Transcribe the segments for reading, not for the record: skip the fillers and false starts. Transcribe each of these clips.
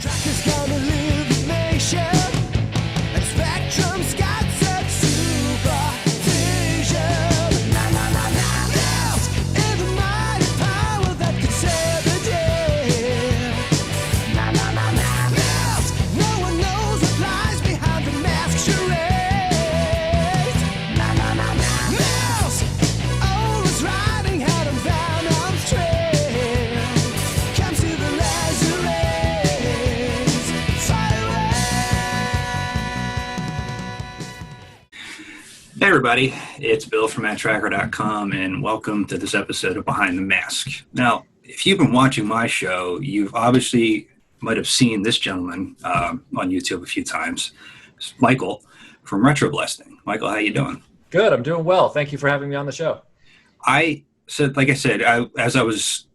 Tractor's gonna live the nation, and Spectrum's got such supervision. Yes, in the mighty power that could save the day. Yes, no one knows what lies behind the mask charade. Mouse, always riding out on Venom's trail. Comes to the laser rays, fire away. Hey everybody, it's Bill from Matt-Trakker.com, and welcome to this episode of Behind the Mask. Now, if you've been watching my show, you've obviously might have seen this gentleman on YouTube a few times. It's Michael from RetroBlasting. Michael, how you doing? Good, I'm doing well. Thank you for having me on the show. We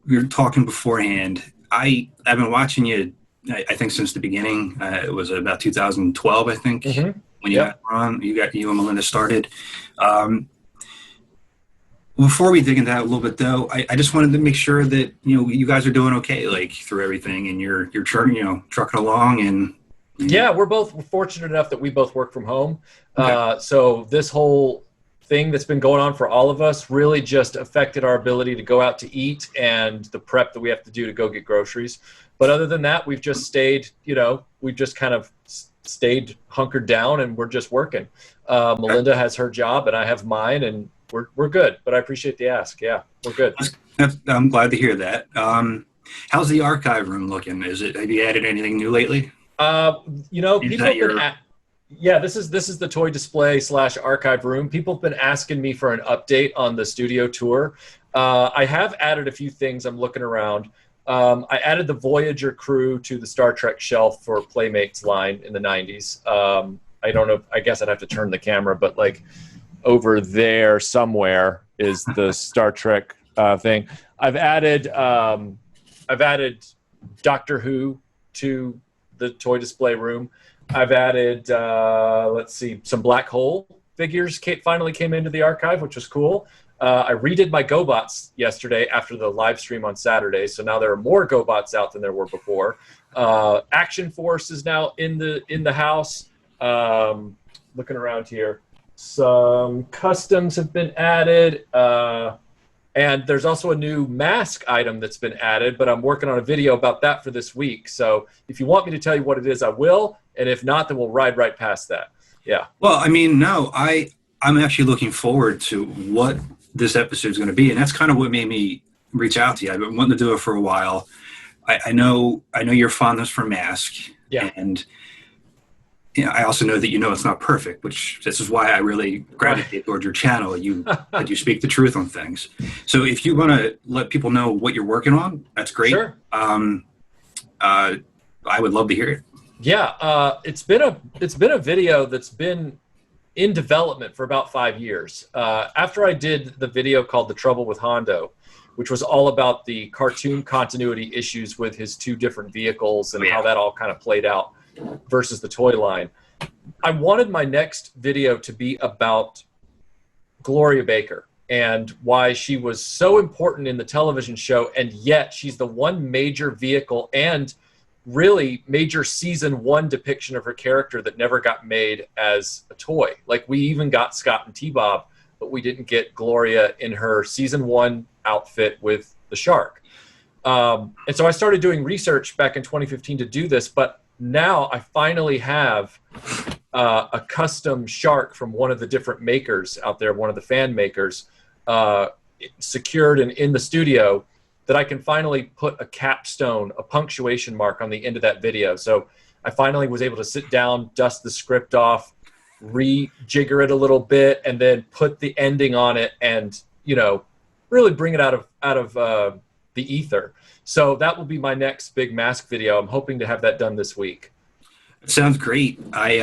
were talking beforehand, I've been watching you, I think since the beginning. It was about 2012, I think. Mm-hmm. When you got on, you and Melinda started. Before we dig into that a little bit, though, I just wanted to make sure that you guys are doing okay, like through everything, and you're trucking along. And Yeah, we're fortunate enough that we both work from home. Okay. So this whole thing that's been going on for all of us really just affected our ability to go out to eat and the prep that we have to do to go get groceries. But other than that, we've just stayed. We've just kind of stayed hunkered down, and we're just working. Melinda has her job, and I have mine, and we're good. But I appreciate the ask. Yeah, we're good. I'm glad to hear that. How's the archive room looking? Have you added anything new lately? People have been this is the toy display / archive room. People have been asking me for an update on the studio tour. I have added a few things. I'm looking around. I added the Voyager crew to the Star Trek shelf for Playmates line in the 90s. I don't know. I guess I'd have to turn the camera, but like over there somewhere is the Star Trek thing. I've added Doctor Who to the toy display room. I've added some Black Hole figures finally came into the archive, which was cool. I redid my GoBots yesterday after the live stream on Saturday, so now there are more GoBots out than there were before. Action Force is now in the house. Looking around here, some customs have been added, and there's also a new mask item that's been added, but I'm working on a video about that for this week. So if you want me to tell you what it is, I will, and if not, then we'll ride right past that. Yeah. Well, I'm actually looking forward to what this episode is going to be, and that's kind of what made me reach out to you. I've been wanting to do it for a while. I know your fondness for M.a.s.k. Yeah. And I also know that it's not perfect, which this is why I really gravitate towards your channel. That you speak the truth on things. So if you want to let people know what you're working on, that's great. Sure. I would love to hear it. Yeah. It's been a video that's been in development for about 5 years. After I did the video called The Trouble with Hondo, which was all about the cartoon continuity issues with his two different vehicles and how that all kind of played out versus the toy line, I wanted my next video to be about Gloria Baker and why she was so important in the television show, and yet she's the one major vehicle and really major season 1 depiction of her character that never got made as a toy. Like, we even got Scott and T-Bob, but we didn't get Gloria in her season 1 outfit with the shark. And so I started doing research back in 2015 to do this, but now I finally have a custom shark from one of the different makers out there, one of the fan makers, secured and in the studio, that I can finally put a capstone, a punctuation mark on the end of that video. So I finally was able to sit down, dust the script off, rejigger it a little bit, and then put the ending on it, and really bring it out of the ether. So that will be my next big mask video. I'm hoping to have that done this week. It sounds great. I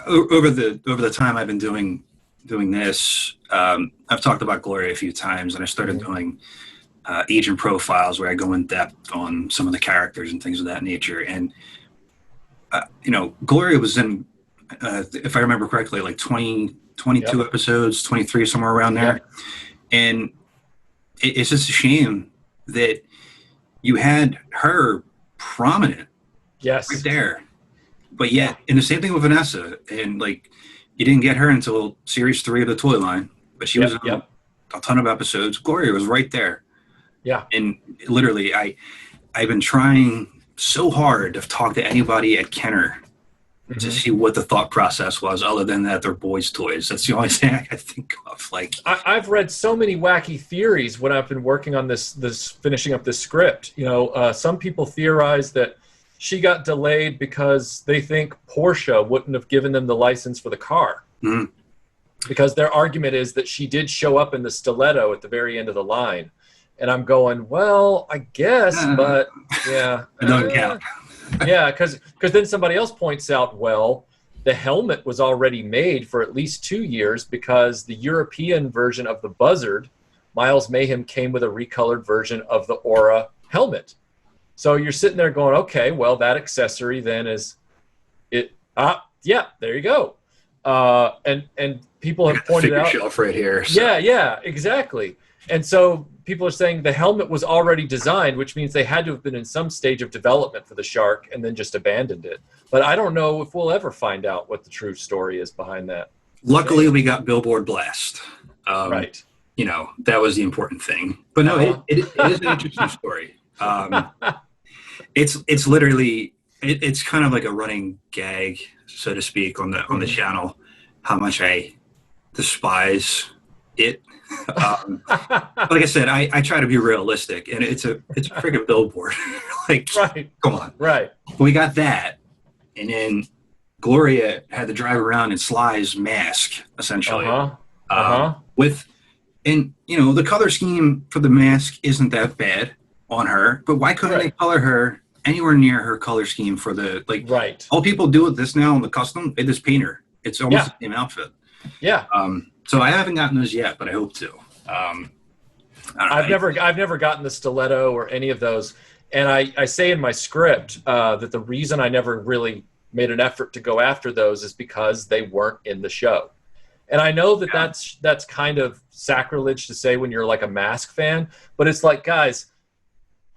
over the time I've been doing this, I've talked about Gloria a few times, and I started doing agent profiles where I go in depth on some of the characters and things of that nature. And Gloria was in, if I remember correctly, like 22 episodes, 23, somewhere around there. And it's just a shame that you had her prominent Yes. right there. But yet, and the same thing with Vanessa, and like, you didn't get her until series 3 of the toy line, but she was on a ton of episodes. Gloria was right there. Yeah. And literally, I've been trying so hard to talk to anybody at Kenner to see what the thought process was, other than that they're boys' toys. That's the only thing I can think of. Like, I've read so many wacky theories when I've been working on this finishing up this script. You know, some people theorize that she got delayed because they think Porsche wouldn't have given them the license for the car. Because their argument is that she did show up in the stiletto at the very end of the line. And I'm going, well, I guess, but yeah. It doesn't count. Yeah, because then somebody else points out, well, the helmet was already made for at least 2 years because the European version of the Buzzard, Miles Mayhem, came with a recolored version of the Aura helmet. So you're sitting there going, okay, well, that accessory then is it. Yeah, there you go. And people have pointed out. Shelf right here. So. Yeah, exactly. And so people are saying the helmet was already designed, which means they had to have been in some stage of development for the Shark and then just abandoned it. But I don't know if we'll ever find out what the true story is behind that. Luckily, we got Billboard Blast. Right. You know, that was the important thing. But no, it is an interesting story. It's literally it's kind of like a running gag, so to speak, on the channel, how much I despise it. Like I said, I try to be realistic, and it's a freaking billboard. Like, come on. Right. We got that, and then Gloria had to drive around in Sly's mask, essentially. With, and you know, the color scheme for the mask isn't that bad on her, but why couldn't they color her anywhere near her color scheme for the, like, all people do with this now on the custom, they just paint her. It's almost the same outfit. Yeah. So I haven't gotten those yet, but I hope to. I've never gotten the stiletto or any of those, and I say in my script that the reason I never really made an effort to go after those is because they weren't in the show. And I know that that's kind of sacrilege to say when you're like a M.a.s.k fan, but it's like, guys,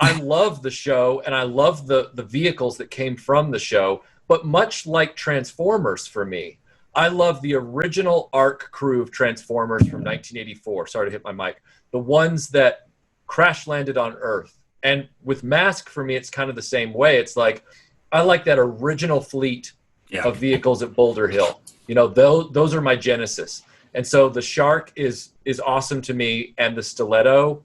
I love the show and I love the vehicles that came from the show, but much like Transformers for me, I love the original ARC crew of Transformers from 1984. Sorry to hit my mic. The ones that crash landed on Earth. And with M.a.s.k for me, it's kind of the same way. It's like, I like that original fleet of vehicles at Boulder Hill. You know, those are my genesis. And so the Shark is awesome to me, and the Stiletto,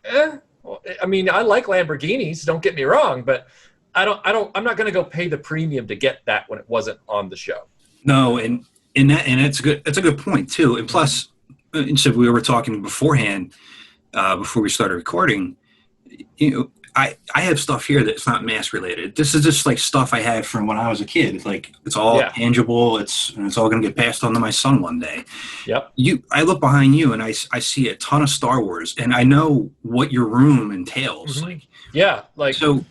I mean, I like Lamborghinis, don't get me wrong, but I'm not going to go pay the premium to get that when it wasn't on the show. No, and it's good. That's a good point too. And plus, so we were talking beforehand, before we started recording. You know, I have stuff here that's not M.a.s.k related. This is just like stuff I had from when I was a kid. It's like it's all tangible. It's all going to get passed on to my son one day. Yep. I look behind you and I see a ton of Star Wars, and I know what your room entails. Like so.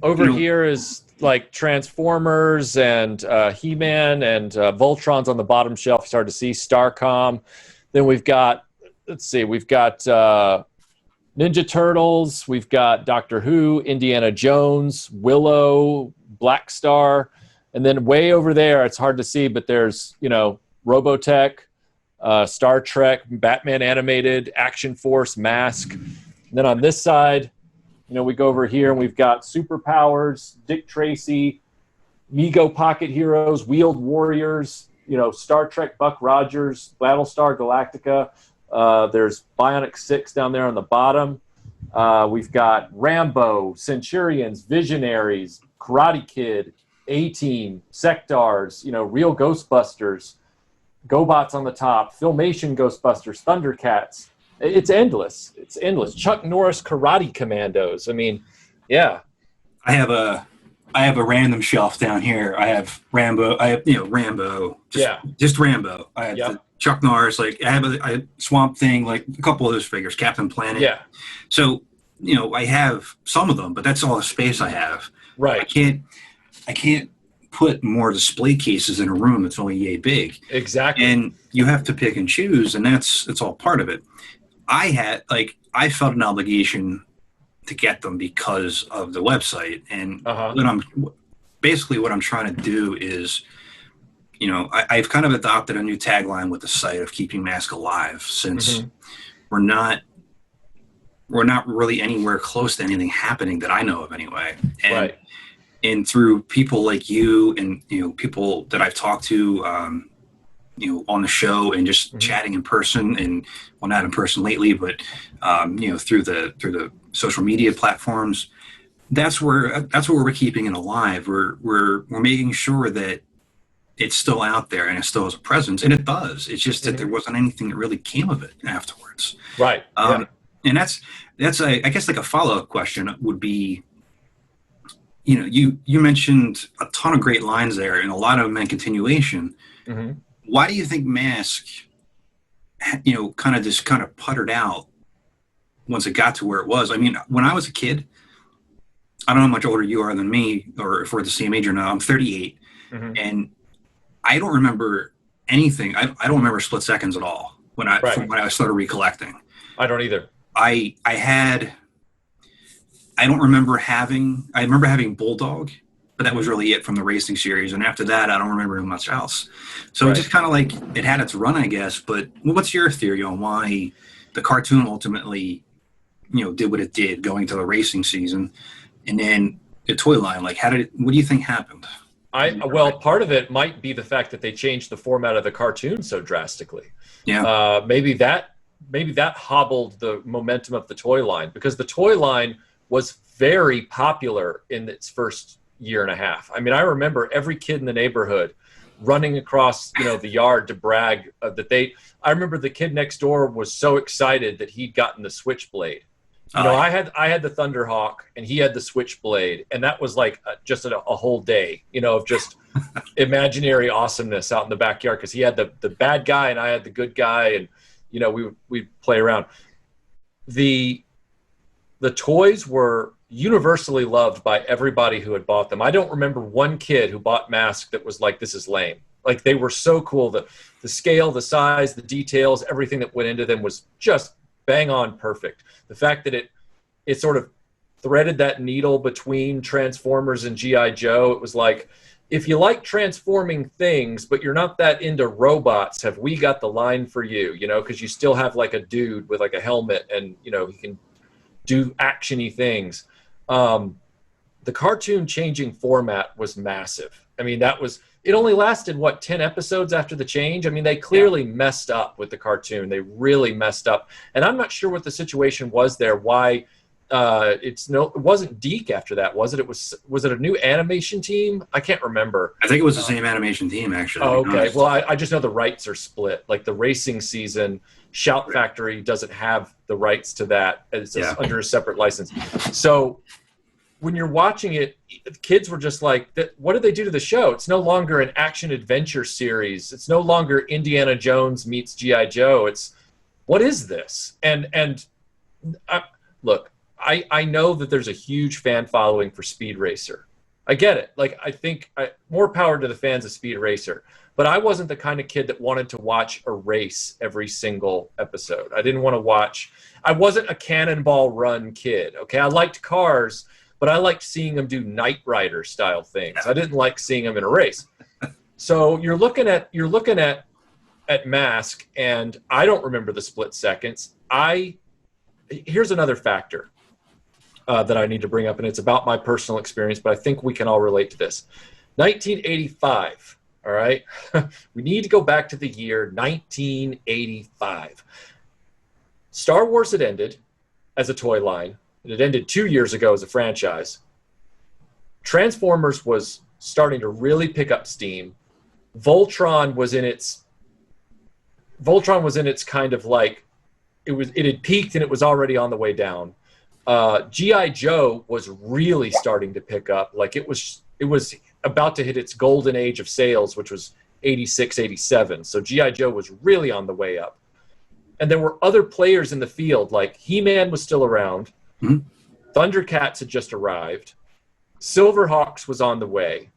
Over here is like Transformers and He-Man and Voltron's on the bottom shelf. You start to see Starcom. Then we've got, Ninja Turtles. We've got Doctor Who, Indiana Jones, Willow, Black Star. And then way over there, it's hard to see, but there's, Robotech, Star Trek, Batman Animated, Action Force, M.a.s.k. And then on this side, we go over here and we've got Superpowers, Dick Tracy, Mego Pocket Heroes, Wheeled Warriors, Star Trek Buck Rogers, Battlestar Galactica. There's Bionic 6 down there on the bottom. We've got Rambo, Centurions, Visionaries, Karate Kid, A-Team, Sectars, Real Ghostbusters, GoBots on the top, Filmation Ghostbusters, Thundercats. It's endless. It's endless. Chuck Norris Karate Commandos. I mean, yeah. I have a random shelf down here. I have Rambo. I have Rambo. Just Rambo. I have the Chuck Norris. Like I have a Swamp Thing. Like a couple of those figures. Captain Planet. Yeah. So I have some of them, but that's all the space I have. Right. I can't put more display cases in a room that's only yay big. Exactly. And you have to pick and choose, and it's all part of it. I felt an obligation to get them because of the website, and basically what I'm trying to do is, I've kind of adopted a new tagline with the site of keeping M.a.s.k alive, since we're not really anywhere close to anything happening that I know of anyway. And, and through people like you and, people that I've talked to, on the show and just chatting in person, and well, not in person lately, but, through the social media platforms, that's where we're keeping it alive. We're making sure that it's still out there and it still has a presence, and it does. It's just that there wasn't anything that really came of it afterwards. Right. And that's I guess like a follow-up question would be, you mentioned a ton of great lines there, and a lot of them in continuation. Why do you think M.a.s.k, kind of puttered out once it got to where it was? I mean, when I was a kid, I don't know how much older you are than me, or if we're the same age or not. I'm 38, and I don't remember anything. I don't remember split seconds at all from when I started recollecting. I don't either. I remember having Bulldog, but that was really it from the racing series. And after that, I don't remember much else. So it's just kind of like it had its run, I guess. But what's your theory on why the cartoon ultimately, did what it did, going to the racing season, and then the toy line? Like, what do you think happened? Part of it might be the fact that they changed the format of the cartoon so drastically. Yeah. Maybe that hobbled the momentum of the toy line, because the toy line was very popular in its first year and a half. I mean, I remember every kid in the neighborhood running across, the yard to brag I remember the kid next door was so excited that he'd gotten the Switchblade. I had the Thunderhawk and he had the Switchblade, and that was like just a whole day, of just imaginary awesomeness out in the backyard, because he had the bad guy and I had the good guy, and we'd play around. The toys were universally loved by everybody who had bought them. I don't remember one kid who bought M.a.s.k that was like, this is lame. Like, they were so cool. The scale, the size, the details, everything that went into them was just bang on perfect. The fact that it sort of threaded that needle between Transformers and G.I. Joe. It was like, if you like transforming things, but you're not that into robots, have we got the line for you, because you still have like a dude with like a helmet and, he can do action-y things. The cartoon changing format was massive. I mean, it only lasted, 10 episodes after the change? I mean, they clearly messed up with the cartoon. They really messed up. And I'm not sure what the situation was there, why it wasn't Deke after that, was it? Was it a new animation team? I can't remember. I think it was the same animation team, actually. Oh, okay. Well, I just know the rights are split. Like the racing season, Shout Factory doesn't have the rights to that. It's under a separate license. So when you're watching it, kids were just like, what did they do to the show? It's no longer an action-adventure series. It's no longer Indiana Jones meets G.I. Joe. What is this? And look, I know that there's a huge fan following for Speed Racer. I get it. Like, I think more power to the fans of Speed Racer. But I wasn't the kind of kid that wanted to watch a race every single episode. I didn't want to watch. I wasn't a Cannonball Run kid. Okay, I liked cars, but I liked seeing them do Knight Rider style things. I didn't like seeing them in a race. So you're looking at M.a.s.k, and I don't remember the split seconds. Here's another factor that I need to bring up, and it's about my personal experience, but I think we can all relate to this. 1985. All right. We need to go back to the year 1985. Star Wars had ended as a toy line. It had ended 2 years ago as a franchise. Transformers was starting to really pick up steam. Voltron was in its kind of like, it had peaked and it was already on the way down. G.I. Joe was really starting to pick up. Like it was about to hit its golden age of sales, which was 86, 87. So G.I. Joe was really on the way up. And there were other players in the field, like He-Man was still around. Mm-hmm. Thundercats had just arrived. Silverhawks was on the way.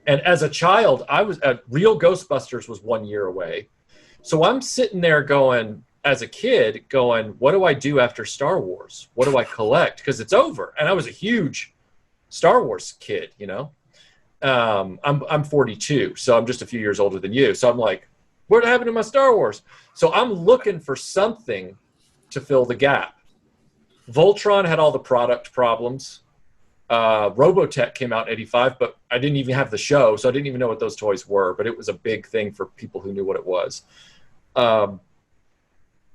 And as a child, real Ghostbusters was 1 year away. So I'm sitting there going, as a kid, going, what do I do after Star Wars? What do I collect? Because it's over. And I was a huge Star Wars kid, I'm 42, so I'm just a few years older than you. So I'm like, what happened to my Star Wars? So I'm looking for something to fill the gap. Voltron had all the product problems. Robotech came out in 85, but I didn't even have the show, so I didn't even know what those toys were, but it was a big thing for people who knew what it was.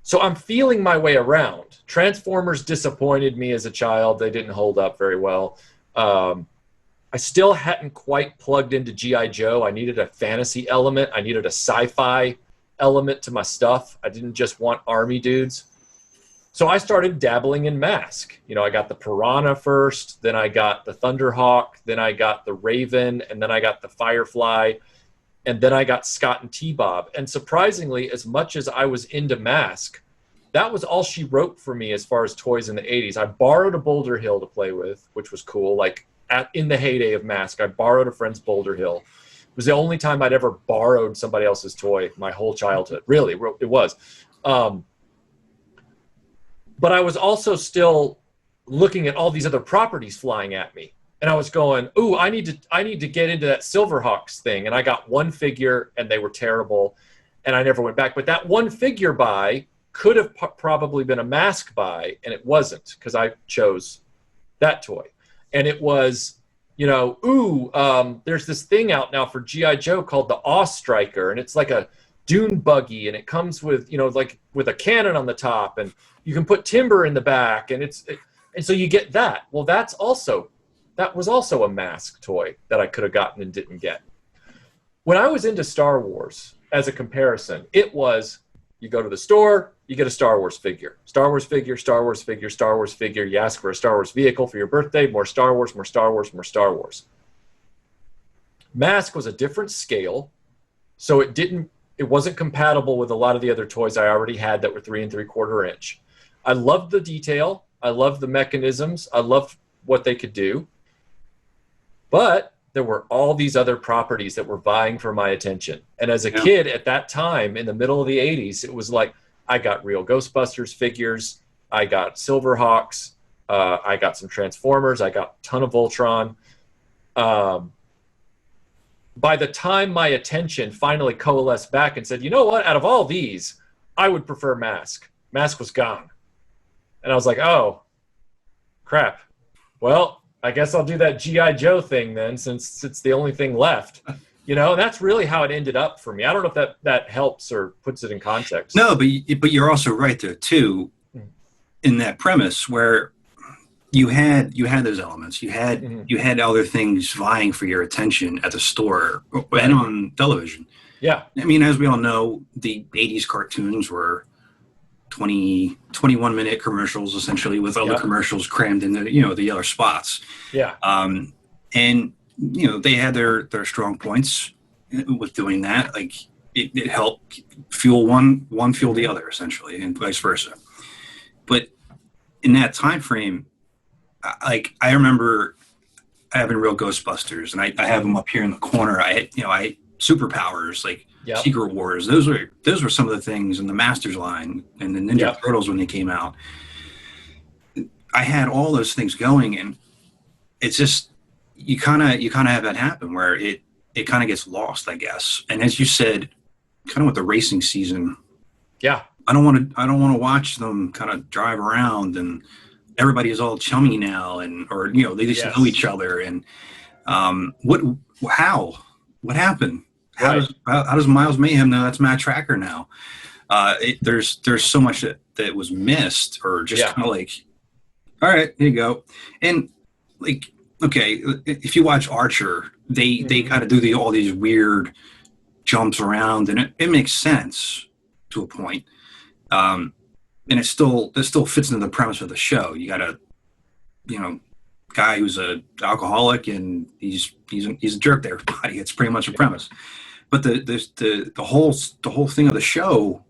So I'm feeling my way around. Transformers disappointed me as a child. They didn't hold up very well. I still hadn't quite plugged into G.I. Joe. I needed a fantasy element. I needed a sci-fi element to my stuff. I didn't just want army dudes. So I started dabbling in M.a.s.k. You know, I got the Piranha first, then I got the Thunderhawk, then I got the Raven, and then I got the Firefly, and then I got Scott and T-Bob. And surprisingly, as much as I was into M.a.s.k., that was all she wrote for me as far as toys in the 80s. I borrowed a Boulder Hill to play with, which was cool. Like, in the heyday of M.a.s.k., I borrowed a friend's Boulder Hill. It was the only time I'd ever borrowed somebody else's toy my whole childhood. Really, it was. But I was also still looking at all these other properties flying at me. And I was going, ooh, I need to get into that Silverhawks thing. And I got one figure, and they were terrible, and I never went back. But that one figure buy could have probably been a M.a.s.k. buy, and it wasn't, because I chose that toy. And it was, you know, there's this thing out now for G.I. Joe called the Ostriker, and it's like a dune buggy, and it comes with, you know, like with a cannon on the top, and you can put timber in the back, and and so you get that. Well, that was also a M.a.s.k. toy that I could have gotten and didn't get. When I was into Star Wars, as a comparison, it was, you go to the store, you get a Star Wars figure. Star Wars figure, Star Wars figure, Star Wars figure. You ask for a Star Wars vehicle for your birthday, more Star Wars, more Star Wars, more Star Wars. M.a.s.k. was a different scale, so it wasn't compatible with a lot of the other toys I already had that were 3 3/4 inch. I loved the detail. I loved the mechanisms. I loved what they could do. But there were all these other properties that were vying for my attention. And as a kid at that time, in the middle of the 80s, it was like, I got real Ghostbusters figures. I got Silverhawks. I got some Transformers. I got a ton of Voltron. By the time my attention finally coalesced back and said, you know what, out of all these, I would prefer M.a.s.k. M.a.s.k. was gone. And I was like, oh, crap. Well, I guess I'll do that G.I. Joe thing then, since it's the only thing left. You know, and that's really how it ended up for me. I don't know if that helps or puts it in context. No, but you're also right there, too, in that premise where you had those elements. You had other things vying for your attention at the store and on television. Yeah. I mean, as we all know, the 80s cartoons were 21-minute commercials, essentially, with other commercials crammed into, the other spots. Yeah. And, they had their strong points with doing that. Like, it helped fuel one fuel the other, essentially, and vice versa. But in that time frame, I remember having real Ghostbusters, and I have them up here in the corner. I had superpowers, like Secret Wars. Those were some of the things in the Masters line and the Ninja Turtles when they came out. I had all those things going, and it's just you kind of have that happen where it kind of gets lost, I guess. And as you said, kind of with the racing season, I don't want to watch them kind of drive around and everybody is all chummy now, or they just know each other. And what happened? How does Miles Mayhem know that's Matt-Trakker now? There's so much that was missed, or just kind of like, all right, here you go. And like, okay, if you watch Archer, they kind of do all these weird jumps around, and it makes sense to a point. And it still fits into the premise of the show. You got a guy who's a alcoholic, and he's a jerk to everybody. It's pretty much a premise. But the whole thing of the show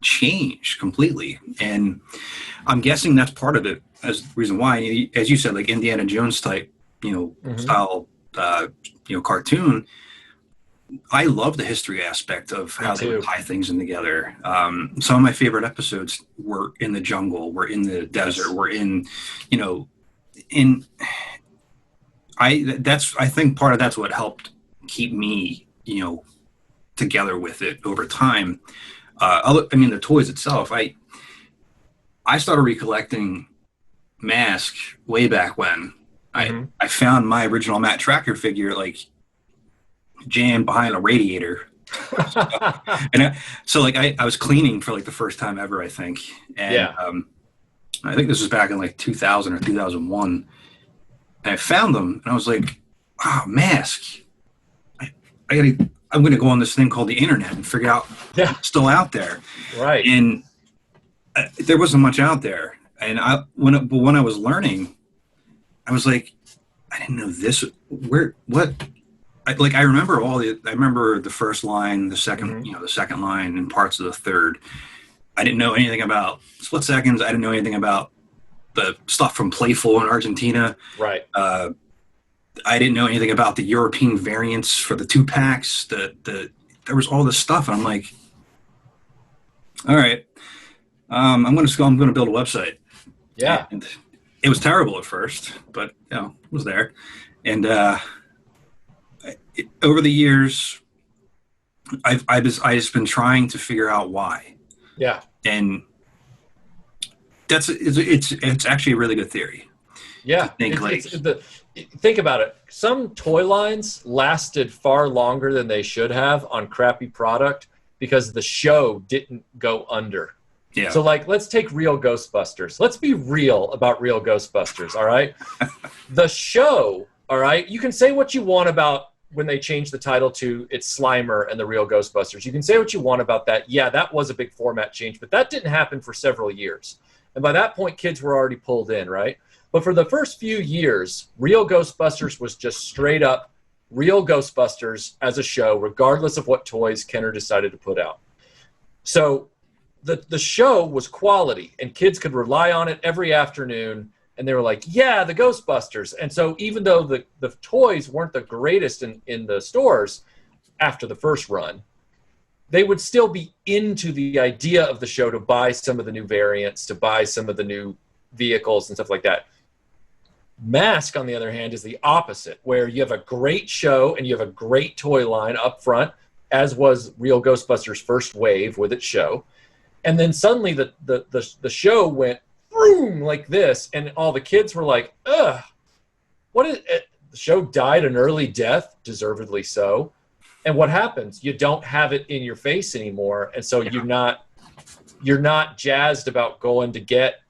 changed completely, and I'm guessing that's part of it as the reason why, as you said, like Indiana Jones type, style, cartoon. I love the history aspect of how they would tie things in together. Some of my favorite episodes were in the jungle, were in the desert, were in I think part of that's what helped keep me, together with it over time. I mean, the toys itself. I started recollecting M.a.s.k. way back when. I found my original Matt-Trakker figure like jammed behind a radiator. And so like I was cleaning for like the first time ever, I think. And I think this was back in like 2000 or 2001. And I found them and I was like, oh, M.a.s.k. I'm going to go on this thing called the internet and figure out what's still out there. Right. And there wasn't much out there. And when I was learning, I was like, I didn't know this. I remember I remember the first line, the second, the second line, and parts of the third. I didn't know anything about split seconds. I didn't know anything about the stuff from Playful in Argentina. Right. I didn't know anything about the European variants for the 2-packs. There was all this stuff, and I'm like, all right, I'm going to build a website. Yeah. And it was terrible at first, but it was there. And over the years, I've just been trying to figure out why. Yeah. And it's actually a really good theory. Yeah. Think about it. Some toy lines lasted far longer than they should have on crappy product because the show didn't go under. Yeah. So like, let's take Real Ghostbusters. Let's be real about Real Ghostbusters. All right. The show. All right. You can say what you want about when they changed the title to It's Slimer and the Real Ghostbusters. You can say what you want about that. Yeah, that was a big format change, but that didn't happen for several years. And by that point, kids were already pulled in, right? But for the first few years, Real Ghostbusters was just straight up Real Ghostbusters as a show, regardless of what toys Kenner decided to put out. So the show was quality, and kids could rely on it every afternoon. And they were like, yeah, the Ghostbusters. And so even though the toys weren't the greatest in the stores after the first run, they would still be into the idea of the show to buy some of the new variants, to buy some of the new vehicles and stuff like that. M.a.s.k., on the other hand, is the opposite, where you have a great show and you have a great toy line up front, as was Real Ghostbusters' first wave with its show. And then suddenly the show went boom, like this, and all the kids were like, ugh, what is it? The show died an early death, deservedly so. And what happens? You don't have it in your face anymore, and so you're not jazzed about going to get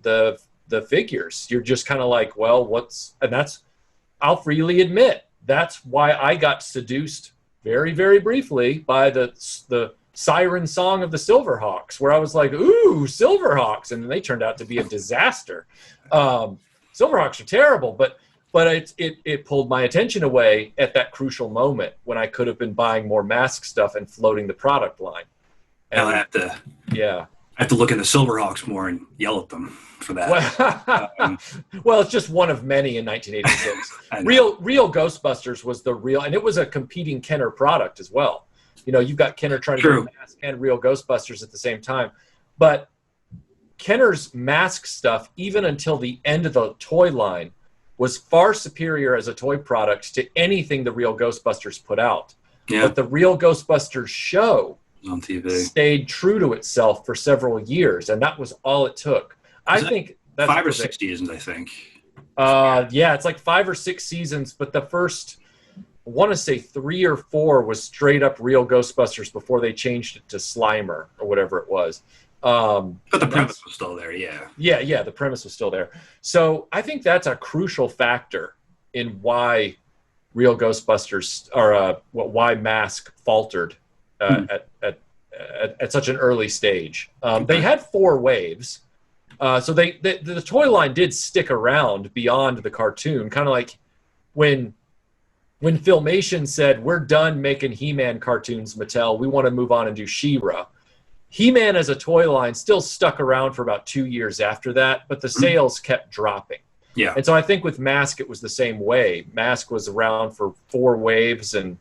the figures. You're just kind of like, well, I'll freely admit, that's why I got seduced very, very briefly by the siren song of the Silverhawks, where I was like, ooh, Silverhawks, and then they turned out to be a disaster. Silverhawks are terrible, but it pulled my attention away at that crucial moment when I could have been buying more M.a.s.k. stuff and floating the product line. And I have to look at the Silverhawks more and yell at them for that. Well, it's just one of many in 1986. Real Ghostbusters was the real, and it was a competing Kenner product as well. You've got Kenner trying to do M.a.s.k. and Real Ghostbusters at the same time. But Kenner's M.a.s.k. stuff, even until the end of the toy line, was far superior as a toy product to anything the Real Ghostbusters put out. Yeah. But the Real Ghostbusters show on TV stayed true to itself for several years, and that was all it took. I think that's 5 or 6 seasons, I think. Yeah, it's like 5 or 6 seasons, but the first, I want to say 3 or 4 was straight up Real Ghostbusters before they changed it to Slimer or whatever it was. But the premise was still there, yeah. Yeah, the premise was still there. So I think that's a crucial factor in why Real Ghostbusters, or why M.a.s.k. faltered at such an early stage. They had 4 waves. So the toy line did stick around beyond the cartoon, kind of like when Filmation said, we're done making He-Man cartoons, Mattel, we want to move on and do She-Ra. He-Man as a toy line still stuck around for about 2 years after that, but the sales kept dropping. Yeah. And so I think with M.a.s.k. it was the same way. M.a.s.k. was around for 4 waves, and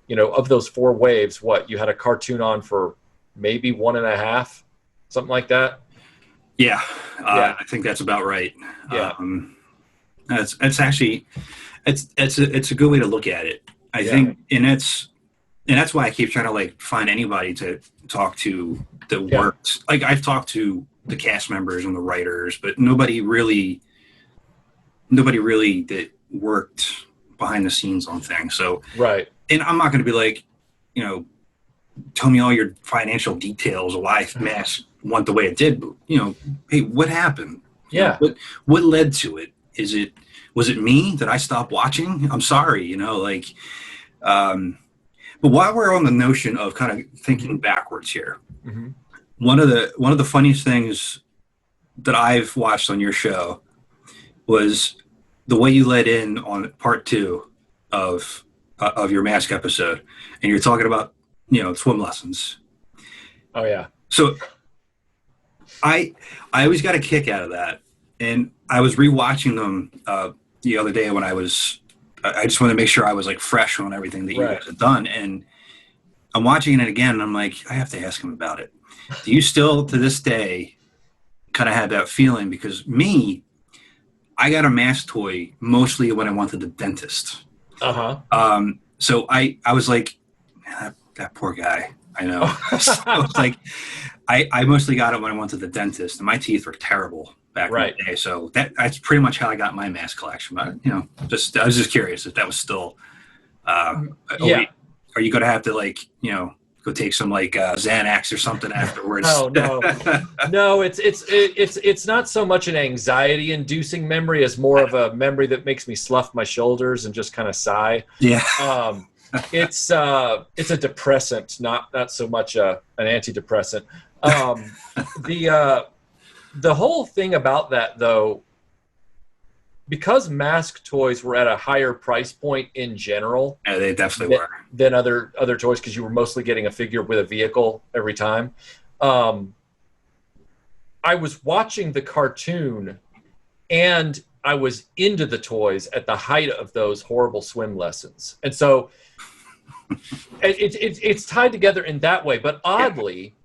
of those 4 waves, you had a cartoon on for maybe 1.5, something like that. Yeah, I think that's about right. Yeah. That's actually it's a good way to look at it. I think, and that's why I keep trying to like find anybody to talk to that works. Like I've talked to the cast members and the writers, but nobody really that worked behind the scenes on things. So right. And I'm not going to be like, tell me all your financial details of why M.a.s.k. went the way it did. But, hey, what happened? Yeah. What led to it? Was it me? Did I stop watching? I'm sorry, but while we're on the notion of kind of thinking backwards here, one of the funniest things that I've watched on your show was the way you led in on part 2 of your M.a.s.k. episode, and you're talking about swim lessons. Oh yeah. So I always got a kick out of that, and I was rewatching them the other day when I just wanted to make sure I was like fresh on everything that you guys had done, and I'm watching it again, and I'm like, I have to ask him about it. Do you still, to this day, kind of have that feeling? Because I got a M.a.s.k. toy mostly when I went to the dentist. So I was like, man, that poor guy. I know. So it's like, I mostly got it when I went to the dentist, and my teeth were terrible back in the day. So that's pretty much how I got my M.a.s.k. collection. But I was just curious if that was still. Are you going to have to go take some Xanax or something afterwards? No. It's not so much an anxiety-inducing memory as more of a memory that makes me slough my shoulders and just kind of sigh. Yeah. It's a depressant, not so much an antidepressant. The whole thing about that, though, because M.a.s.k. toys were at a higher price point in general, yeah, they definitely were, than other toys, because you were mostly getting a figure with a vehicle every time. I was watching the cartoon, and I was into the toys at the height of those horrible swim lessons, and so it's tied together in that way. But oddly,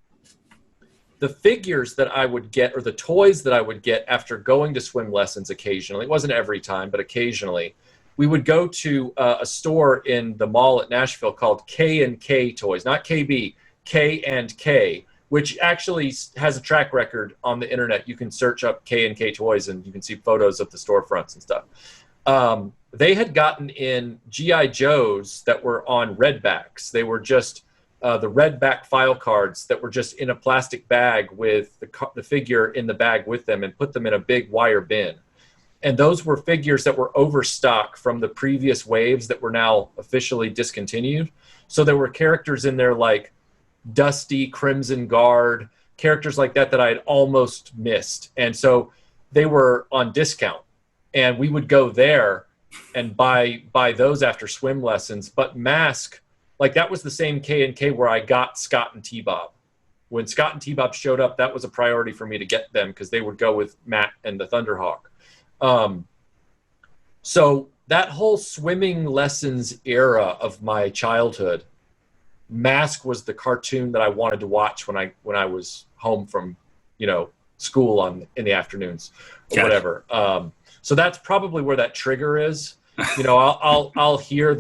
the figures that I would get, or the toys that I would get after going to swim lessons occasionally, it wasn't every time, but occasionally, we would go to a store in the mall at Nashville called K&K Toys, not KB, K&K, which actually has a track record on the internet. You can search up K&K Toys and you can see photos of the storefronts and stuff. They had gotten in G.I. Joes that were on redbacks. They were just the redback file cards that were just in a plastic bag with the figure in the bag with them, and put them in a big wire bin. And those were figures that were overstock from the previous waves that were now officially discontinued. So there were characters in there like Dusty, Crimson Guard, characters like that I had almost missed. And so they were on discount, and we would go there and buy those after swim lessons. But M.a.s.k., that was the same K&K where I got Scott and T-Bob. When Scott and T-Bob showed up, that was a priority for me to get them, because they would go with Matt and the Thunderhawk. So that whole swimming lessons era of my childhood, M.a.s.k. was the cartoon that I wanted to watch when I was home from school in the afternoons or whatever. So that's probably where that trigger is. I'll hear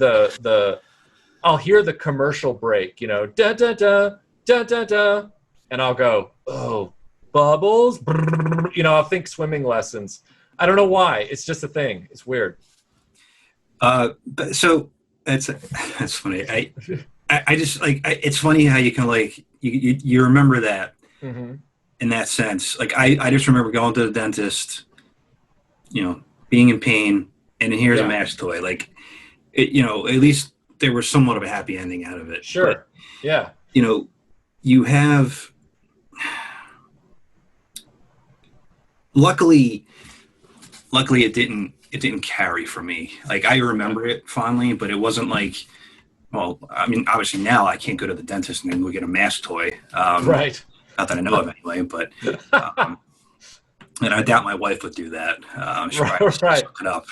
I'll hear the commercial break, da da da da da da, and I'll go, oh, bubbles, I'll think swimming lessons. I don't know why. It's just a thing. It's weird. So that's funny. I just it's funny how you can you remember that in that sense. I just remember going to the dentist, being in pain, and here's a M.a.s.k. toy. At least there was somewhat of a happy ending out of it. Sure. But, yeah. You have, luckily it didn't carry for me. I remember it fondly, but it wasn't obviously now I can't go to the dentist and then go get a M.a.s.k. toy. Right. Not that I know of anyway, but, and I doubt my wife would do that. She'll probably look it up.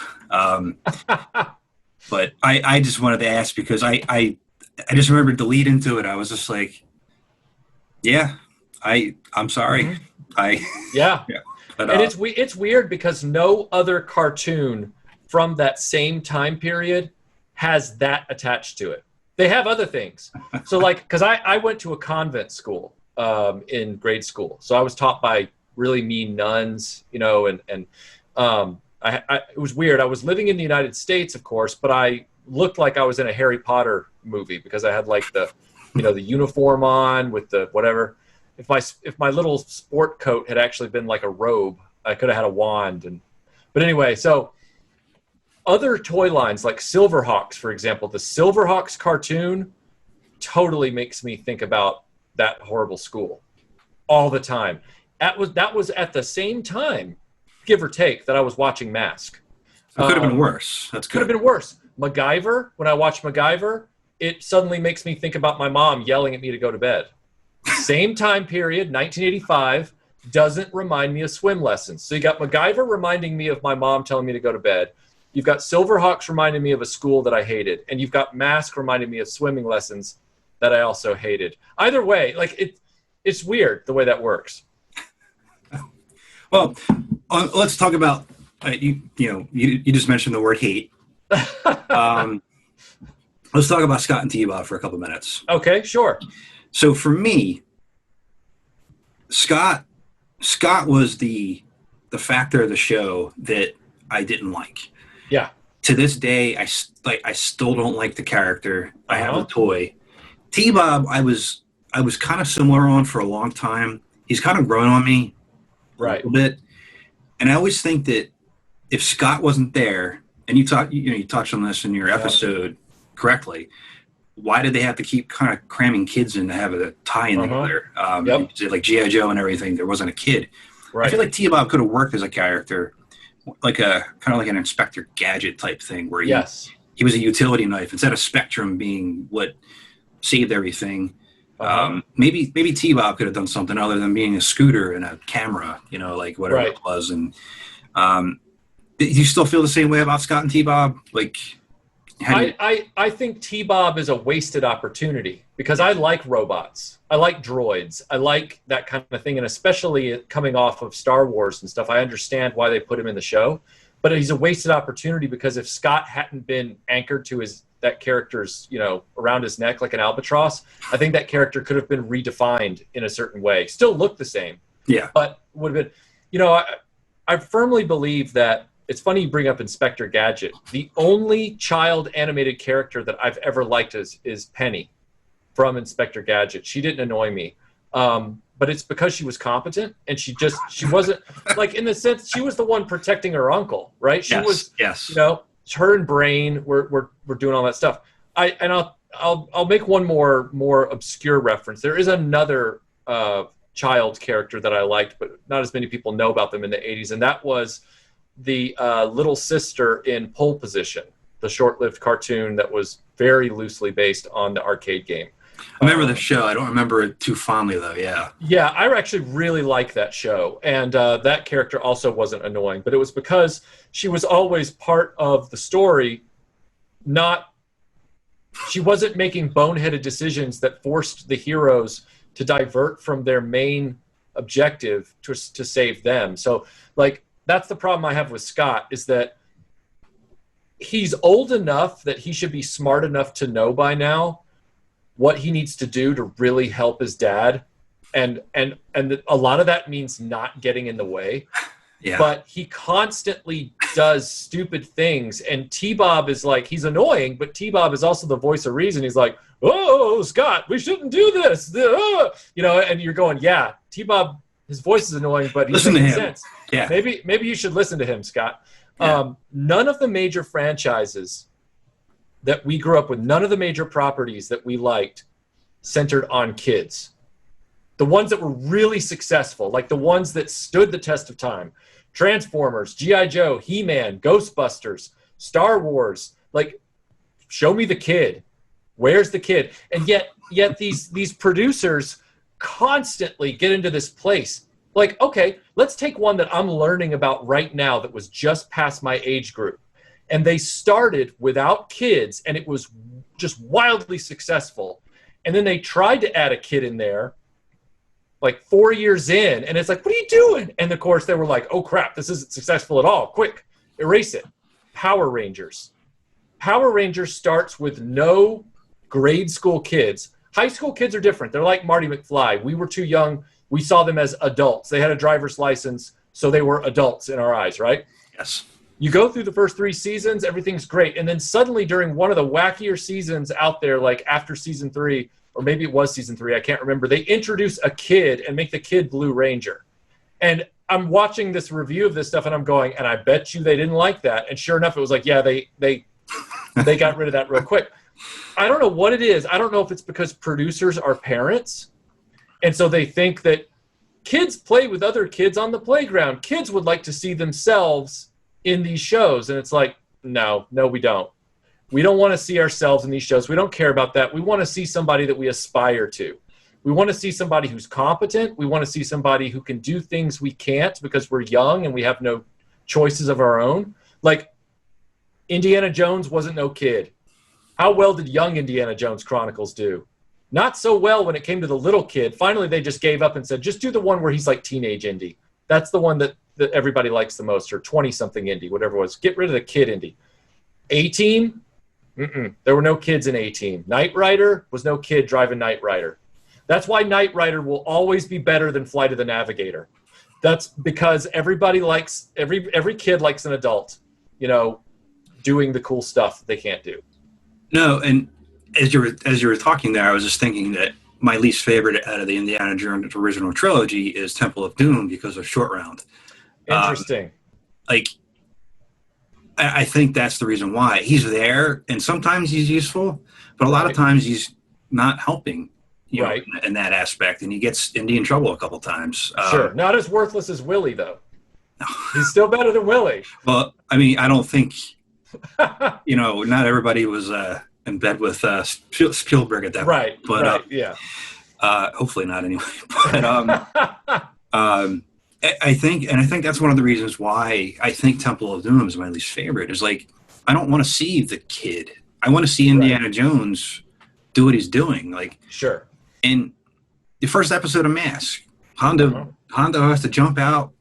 But I just wanted to ask, because I just remember the lead into it. I was just like, yeah, I'm sorry. Yeah. But, and it's weird because no other cartoon from that same time period has that attached to it. They have other things. So like, because I went to a convent school in grade school. So I was taught by really mean nuns, you know, and it was weird. I was living in the United States, of course, but I looked like I was in a Harry Potter movie because I had like the, you know, the uniform on with the whatever. If my little sport coat had actually been like a robe, I could have had a wand. But anyway, so other toy lines like Silverhawks, for example, the Silverhawks cartoon totally makes me think about that horrible school all the time. That was at the same time, give or take, that I was watching m.a.s.k. It could have been worse. That's good. Could have been worse. MacGyver, when I watch MacGyver, it suddenly makes me think about my mom yelling at me to go to bed. Same time period, 1985, doesn't remind me of swim lessons. So you got MacGyver reminding me of my mom telling me to go to bed. You've got Silverhawks reminding me of a school that I hated. And you've got m.a.s.k. reminding me of swimming lessons that I also hated. Either way, like it's weird the way that works. Well, let's talk about, you just mentioned the word hate. Let's talk about Scott and T-Bob for a couple minutes. Okay, sure. So for me, Scott was the factor of the show that I didn't like. Yeah. To this day, I still don't like the character. I have a toy. T-Bob, I was kind of similar on for a long time. He's kind of grown on me a little bit. And I always think that if Scott wasn't there, and you touched on this in your episode correctly, why did they have to keep kind of cramming kids in to have a tie-in together? Like G.I. Joe and everything, there wasn't a kid. Right. I feel like T-Bob could have worked as a character, like kind of like an Inspector Gadget type thing, where he was a utility knife instead of Spectrum being what saved everything. Maybe T-Bob could have done something other than being a scooter and a camera, like whatever it was. And do you still feel the same way about Scott and T-Bob? Like, I think T-Bob is a wasted opportunity because I like robots. I like droids. I like that kind of thing. And especially coming off of Star Wars and stuff, I understand why they put him in the show. But he's a wasted opportunity because if Scott hadn't been anchored to that character's, around his neck like an albatross, I think that character could have been redefined in a certain way. Still look the same. Yeah. But would have been, I firmly believe that. It's funny you bring up Inspector Gadget. The only child animated character that I've ever liked is Penny from Inspector Gadget. She didn't annoy me. But it's because she was competent and she wasn't like, in the sense, she was the one protecting her uncle, right? She was, her and Brain were doing all that stuff. I'll make one more obscure reference. There is another child character that I liked, but not as many people know about them in the 80s. And that was the little sister in Pole Position, the short-lived cartoon that was very loosely based on the arcade game. I remember the show. I don't remember it too fondly, though. Yeah. Yeah, I actually really liked that show. And that character also wasn't annoying. But it was because she was always part of the story, she wasn't making boneheaded decisions that forced the heroes to divert from their main objective to save them. So, like, that's the problem I have with Scott, is that he's old enough that he should be smart enough to know by now what he needs to do to really help his dad. And a lot of that means not getting in the way. Yeah. But he constantly does stupid things. And T-Bob is like, he's annoying, but T-Bob is also the voice of reason. He's like, oh, Scott, we shouldn't do this. And you're going, yeah, T-Bob, his voice is annoying, but he's making sense. Yeah. Maybe you should listen to him, Scott. Yeah. None of the major franchises that we grew up with, none of the major properties that we liked centered on kids. The ones that were really successful, like the ones that stood the test of time, Transformers, G.I. Joe, He-Man, Ghostbusters, Star Wars, like, show me the kid. Where's the kid? And yet these producers constantly get into this place. Like, okay, let's take one that I'm learning about right now that was just past my age group. And they started without kids, and it was just wildly successful. And then they tried to add a kid in there, like 4 years in, and it's like, what are you doing? And of course, they were like, oh, crap, this isn't successful at all. Quick, erase it. Power Rangers. Power Rangers starts with no grade school kids. High school kids are different. They're like Marty McFly. We were too young. We saw them as adults. They had a driver's license, so they were adults in our eyes, right? Yes. You go through the first 3 seasons, everything's great. And then suddenly during one of the wackier seasons out there, like after season 3, or maybe it was season 3, I can't remember, they introduce a kid and make the kid Blue Ranger. And I'm watching this review of this stuff and I'm going, and I bet you they didn't like that. And sure enough, it was like, yeah, they got rid of that real quick. I don't know what it is. I don't know if it's because producers are parents. And so they think that kids play with other kids on the playground. Kids would like to see themselves in these shows. And it's like, no, we don't. We don't want to see ourselves in these shows. We don't care about that. We want to see somebody that we aspire to. We want to see somebody who's competent. We want to see somebody who can do things we can't because we're young and we have no choices of our own. Like, Indiana Jones wasn't no kid. How well did young Indiana Jones Chronicles do? Not so well when it came to the little kid. Finally, they just gave up and said, just do the one where he's like teenage Indy. That's the one that everybody likes the most, or 20-something Indy, whatever it was. Get rid of the kid Indy. A-Team? There were no kids in A-Team. Knight Rider was no kid driving Knight Rider. That's why Knight Rider will always be better than Flight of the Navigator. That's because everybody likes, every kid likes an adult, you know, doing the cool stuff they can't do. No, and as you were talking there, I was just thinking that my least favorite out of the Indiana Jones original trilogy is Temple of Doom because of Short Round. Interesting. I think that's the reason why. He's there, and sometimes he's useful, but a lot of times he's not helping, you know, in that aspect, and he gets Indy in trouble a couple times. Sure. Not as worthless as Willie, though. He's still better than Willie. Well, I mean, I don't think, you know, not everybody was in bed with Spielberg at that point. But, yeah. Hopefully not anyway. But I think that's one of the reasons why I think Temple of Doom is my least favorite. Is like, I don't want to see the kid. I want to see Indiana Jones do what he's doing. Like, sure. In the first episode of M.a.s.k, Hondo has to jump out,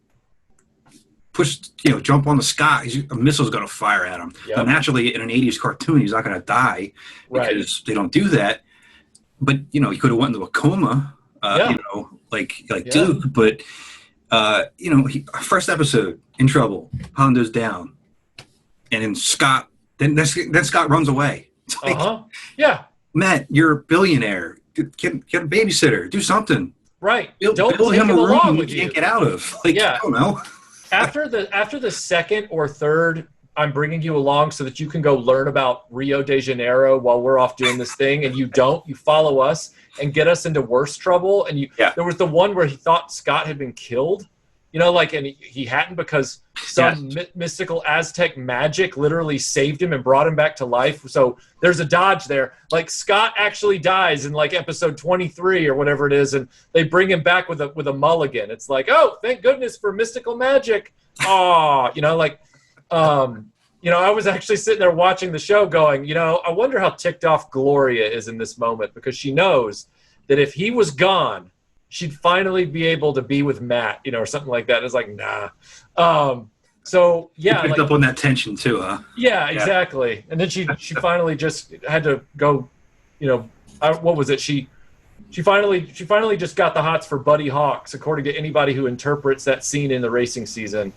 jump on the sky. A missile's going to fire at him. Yep. Now, naturally, in an 80s cartoon, he's not going to die because they don't do that. But, you know, he could have went into a coma, you know, like Duke. But, you know, first episode, in trouble, Hondo's down. And then Scott runs away. It's like, yeah. Matt, you're a billionaire. Get a babysitter. Do something. Right. Don't build him a room he can't get out of. Like, I don't know. After the second or third, I'm bringing you along so that you can go learn about Rio de Janeiro while we're off doing this thing, and you follow us and get us into worse trouble. And there was the one where he thought Scott had been killed, you know, like, and he hadn't because some mystical Aztec magic literally saved him and brought him back to life. So there's a dodge there. Like, Scott actually dies in like episode 23 or whatever it is, and they bring him back with a mulligan. It's like, oh, thank goodness for mystical magic. Oh, you know, like, you know, I was actually sitting there watching the show going, you know, I wonder how ticked off Gloria is in this moment, because she knows that if he was gone, she'd finally be able to be with Matt, you know, or something like that. And it's like, nah. So yeah, you picked up on that tension too, huh? Yeah, exactly. And then she finally just had to go, you know, what was it? She finally just got the hots for Buddy Hawks, according to anybody who interprets that scene in the racing season,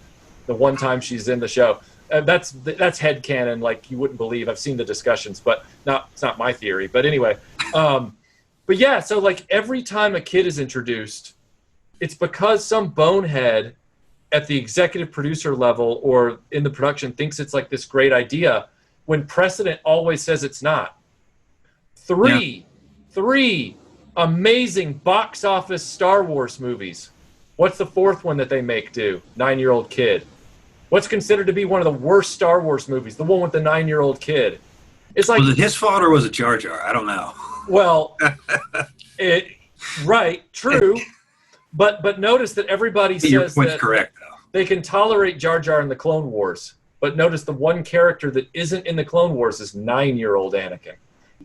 the one time she's in the show. That's headcanon, like you wouldn't believe. I've seen the discussions, but it's not my theory. But anyway, but yeah, so like every time a kid is introduced, it's because some bonehead at the executive producer level or in the production thinks it's like this great idea, when precedent always says it's not. Three amazing box office Star Wars movies. What's the fourth one that they make do? 9-year-old kid. What's considered to be one of the worst Star Wars movies? The one with the 9-year-old kid. It's like, was it his fault or was it Jar Jar? I don't know. Well, true. But notice that everybody says that correct, though. They can tolerate Jar Jar in the Clone Wars. But notice the one character that isn't in the Clone Wars is 9-year-old Anakin.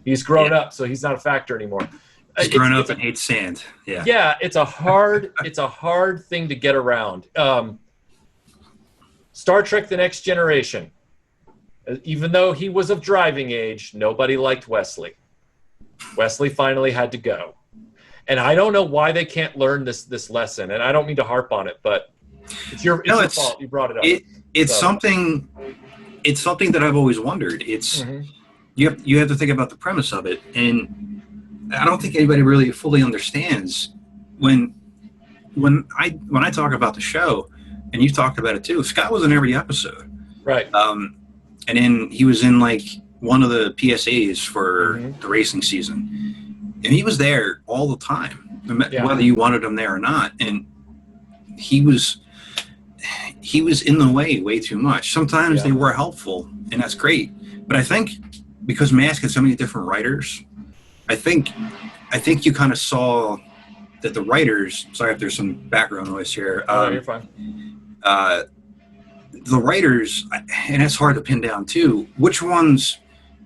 He's grown up, so he's not a factor anymore. He's grown up and hates sand. Yeah. Yeah, it's a hard thing to get around. Star Trek: The Next Generation. Even though he was of driving age, nobody liked Wesley. Wesley finally had to go. And I don't know why they can't learn this lesson. And I don't mean to harp on it, but it's your fault. You brought it up. It's something that I've always wondered. It's you have to think about the premise of it, and I don't think anybody really fully understands when I talk about the show, and you talked about it too. Scott was in every episode, right? And then he was in like one of the PSAs for the racing season, and he was there all the time, whether you wanted him there or not. And he was in the way too much. Sometimes they were helpful, and that's great. But I think because M.a.s.k. had so many different writers, I think you kind of saw that the writers. Sorry if there's some background noise here. You're fine. The writers, and it's hard to pin down too, which ones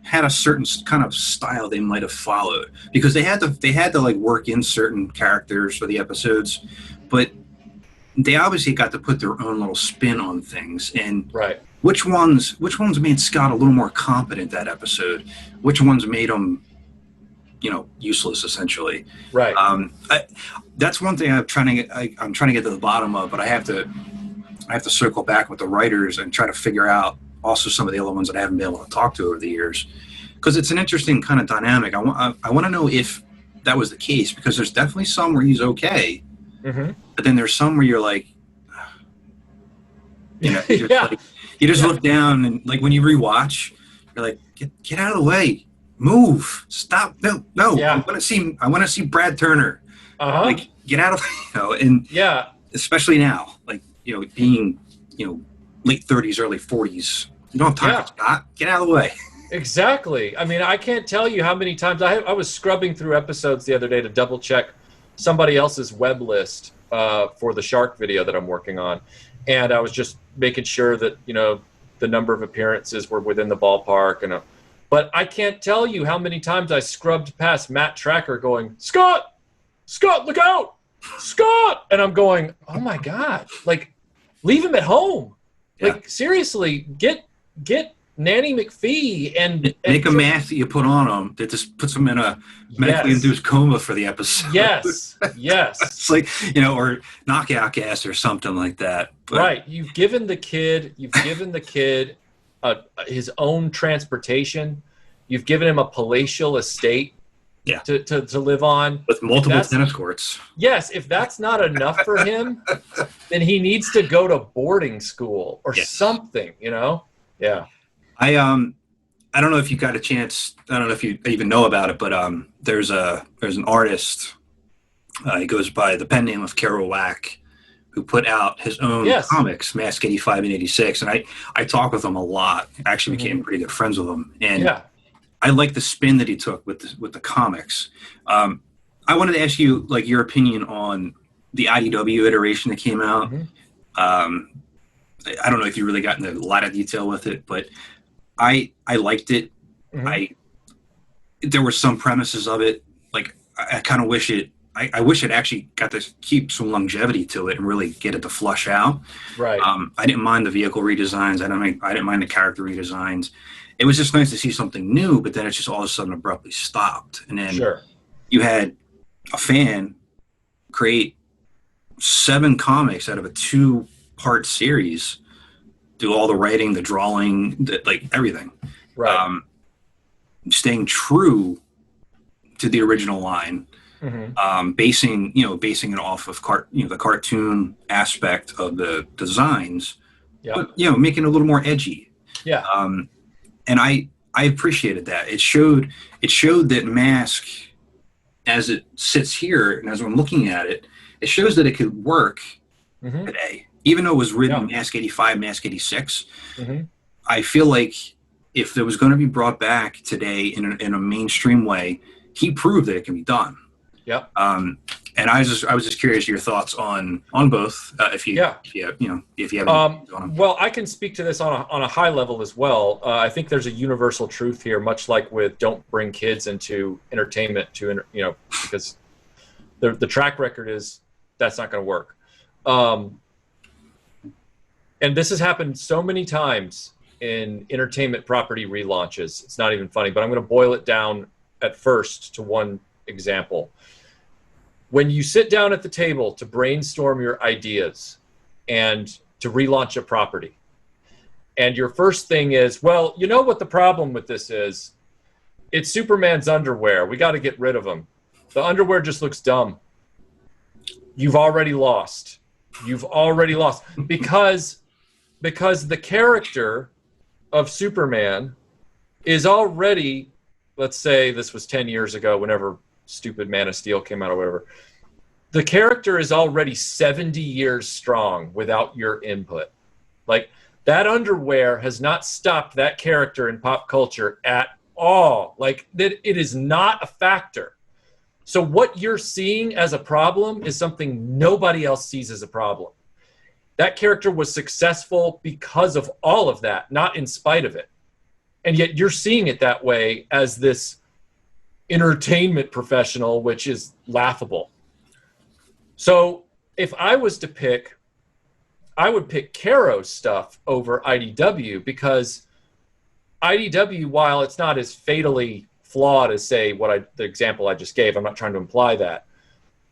had a certain kind of style they might have followed, because they had to like work in certain characters for the episodes, but they obviously got to put their own little spin on things. And which ones made Scott a little more competent that episode? Which ones made him, useless essentially? Right. That's one thing I'm trying to get to the bottom of, but I have to circle back with the writers and try to figure out also some of the other ones that I haven't been able to talk to over the years, because it's an interesting kind of dynamic. I want to know if that was the case, because there's definitely some where he's okay, but then there's some where you're like, you just look down, and like when you rewatch, you're like, get out of the way, move, stop, no. I want to see Brad Turner, like get out of, and especially now, like being late 30s, early 40s. You don't have time for Scott. Get out of the way. Exactly. I mean, I can't tell you how many times I was scrubbing through episodes the other day to double check somebody else's web list for the shark video that I'm working on. And I was just making sure that, the number of appearances were within the ballpark. But I can't tell you how many times I scrubbed past Matt-Trakker going, Scott, look out, Scott. And I'm going, oh my God, like, leave him at home. Like, seriously, get Nanny McPhee and make a mask that you put on him that just puts him in a medically induced coma for the episode. Yes. It's like, or knockout gas or something like that. But, right. You've given the kid his own transportation. You've given him a palatial estate to live on. With multiple tennis courts. Yes. If that's not enough for him, then he needs to go to boarding school or something, Yeah. I don't know if you got a chance. I don't know if you even know about it, but there's an artist. He goes by the pen name of Kerouac, who put out his own comics, M.a.s.k. 85 and 86, and I talk with him a lot. Actually, became pretty good friends with him, and I like the spin that he took with the comics. I wanted to ask you like your opinion on the IDW iteration that came out. I don't know if you really got into a lot of detail with it, but I liked it. There were some premises of it. Like I kind of wish I wish it actually got to keep some longevity to it and really get it to flush out. Right. I didn't mind the vehicle redesigns. I didn't mind the character redesigns. It was just nice to see something new, but then it just all of a sudden abruptly stopped. And then you had a fan create 7 comics out of a 2-part series, do all the writing, the drawing, like everything. Right. Staying true to the original line, basing it off of the cartoon aspect of the designs, but making it a little more edgy. Yeah. And I appreciated that. It showed that M.a.s.k. as it sits here and as I'm looking at it, it shows that it could work today. Even though it was written M.a.s.k. 85, M.a.s.k. 86, I feel like if it was going to be brought back today in a mainstream way, he proved that it can be done. Yep. And I was just curious your thoughts on both. If you have any on them. Well, I can speak to this on a high level as well. I think there's a universal truth here, much like with don't bring kids into entertainment because the track record is that's not going to work. And this has happened so many times in entertainment property relaunches. It's not even funny, but I'm going to boil it down at first to one example. When you sit down at the table to brainstorm your ideas and to relaunch a property, and your first thing is, well, you know what the problem with this is? It's Superman's underwear. We got to get rid of them. The underwear just looks dumb. You've already lost. You've already lost. Because the character of Superman is already, let's say this was 10 years ago, whenever stupid Man of Steel came out or whatever. The character is already 70 years strong without your input. Like, that underwear has not stopped that character in pop culture at all. Like, that, it is not a factor. So what you're seeing as a problem is something nobody else sees as a problem. That character was successful because of all of that, not in spite of it. And yet you're seeing it that way as this entertainment professional, which is laughable. So if I was to pick, I would pick Caro's stuff over IDW, because IDW, while it's not as fatally flawed as, say, the example I just gave, I'm not trying to imply that.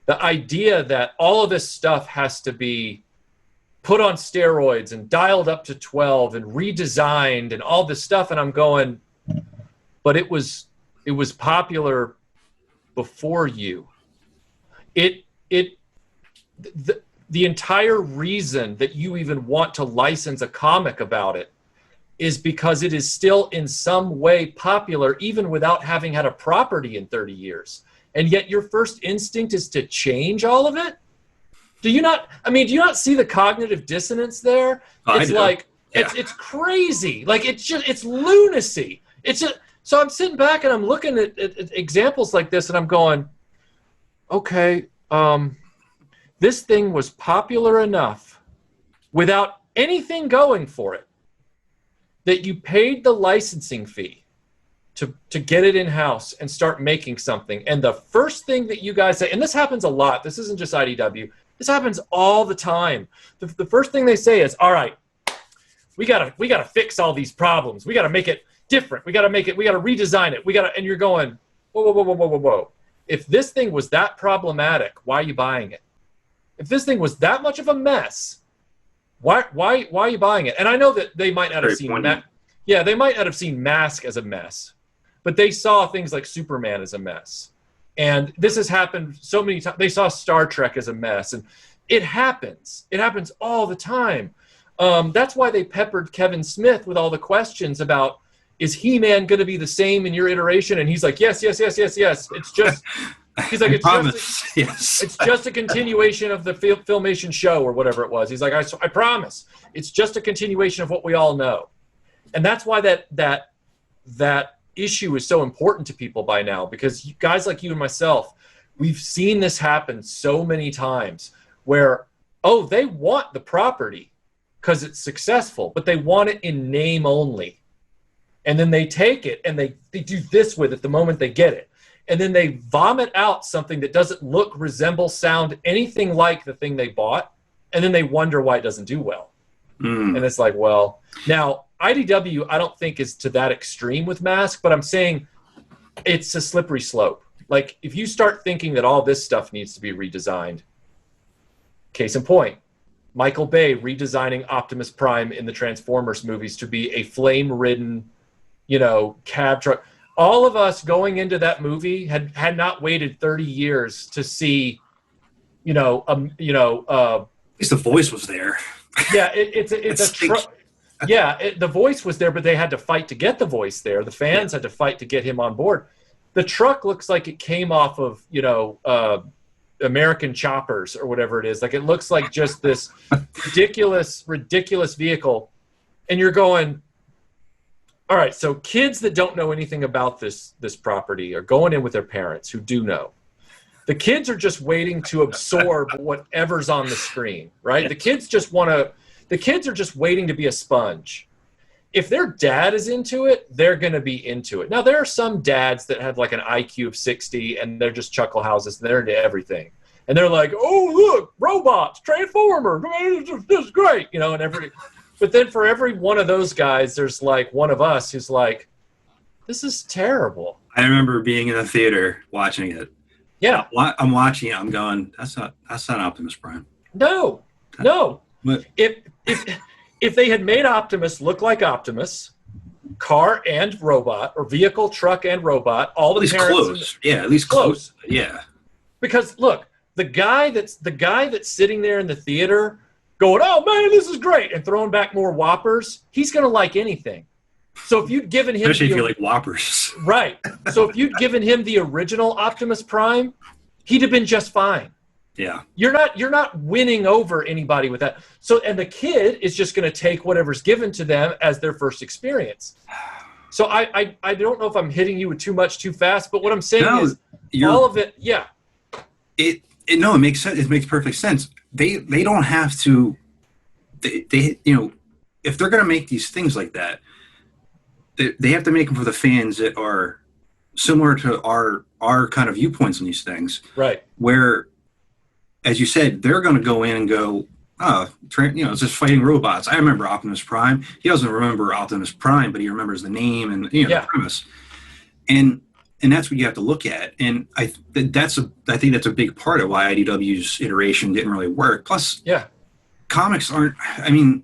The idea that all of this stuff has to be put on steroids and dialed up to 12 and redesigned and all this stuff, and I'm going, but it was popular before you. The entire reason that you even want to license a comic about it is because it is still in some way popular, even without having had a property in 30 years. And yet your first instinct is to change all of it? Do you not see the cognitive dissonance there? It's like, yeah. It's crazy. Like, it's lunacy. So I'm sitting back and I'm looking at examples like this and I'm going, okay, this thing was popular enough without anything going for it that you paid the licensing fee to get it in-house and start making something. And the first thing that you guys say, and this happens a lot, this isn't just IDW, this happens all the time. The first thing they say is, all right, we gotta fix all these problems. We gotta make it different. We gotta redesign it. And you're going, whoa. If this thing was that problematic, why are you buying it? If this thing was that much of a mess, why are you buying it? And I know that they might not have seen they might not have seen M.a.s.k. as a mess, but they saw things like Superman as a mess. And this has happened so many times. They saw Star Trek as a mess, and it happens. It happens all the time. That's why they peppered Kevin Smith with all the questions about, is He-Man going to be the same in your iteration? And he's like, yes. It's just, he's like, it's just a continuation of the Filmation show or whatever it was. He's like, I promise. It's just a continuation of what we all know. And that's why that issue is so important to people by now, because guys like you and myself, we've seen this happen so many times where, they want the property because it's successful, but they want it in name only. And then they take it and they do this with it the moment they get it. And then they vomit out something that doesn't look, resemble, sound anything like the thing they bought. And then they wonder why it doesn't do well. And it's like, well, now IDW, I don't think is to that extreme with M.a.s.k, but I'm saying it's a slippery slope. Like, if you start thinking that all this stuff needs to be redesigned, case in point, Michael Bay redesigning Optimus Prime in the Transformers movies to be a flame-ridden, cab truck. All of us going into that movie had not waited 30 years to see, at least the voice was there. Yeah, it's a truck. Yeah, the voice was there, but they had to fight to get the voice there. The fans had to fight to get him on board. The truck looks like it came off of, American Choppers or whatever it is. Like, it looks like just this ridiculous vehicle. And you're going, all right, so kids that don't know anything about this property are going in with their parents who do know. The kids are just waiting to absorb whatever's on the screen, right? The kids are just waiting to be a sponge. If their dad is into it, they're going to be into it. Now, there are some dads that have like an IQ of 60 and they're just chuckle houses and they're into everything. And they're like, oh, look, robots, Transformers, this is great, and But then for every one of those guys, there's like one of us who's like, this is terrible. I remember being in the theater watching it. Yeah. I'm watching it. I'm going, that's not Optimus Prime. No. But If they had made Optimus look like Optimus, car and robot, or vehicle, truck and robot, all the at least parents, close. Yeah, at least close. Yeah. because look, the guy that's sitting there in the theater going, "Oh man, this is great," and throwing back more Whoppers, he's gonna like anything. So if you'd given him, Especially if you like Whoppers. right? So if you'd given him the original Optimus Prime, he'd have been just fine. Yeah. You're not winning over anybody with that. So, and the kid is just going to take whatever's given to them as their first experience. So I don't know if I'm hitting you with too much too fast, but what I'm saying is all of it. Yeah. It makes sense. It makes perfect sense. They don't have to. They if they're going to make these things like that, they have to make them for the fans that are similar to our kind of viewpoints on these things. Right. Where, as you said, they're going to go in and go, oh, it's just fighting robots. I remember Optimus Prime. He doesn't remember Optimus Prime, but he remembers the name and the premise. And that's what you have to look at. And I think that's a big part of why IDW's iteration didn't really work. Plus, comics aren't. I mean,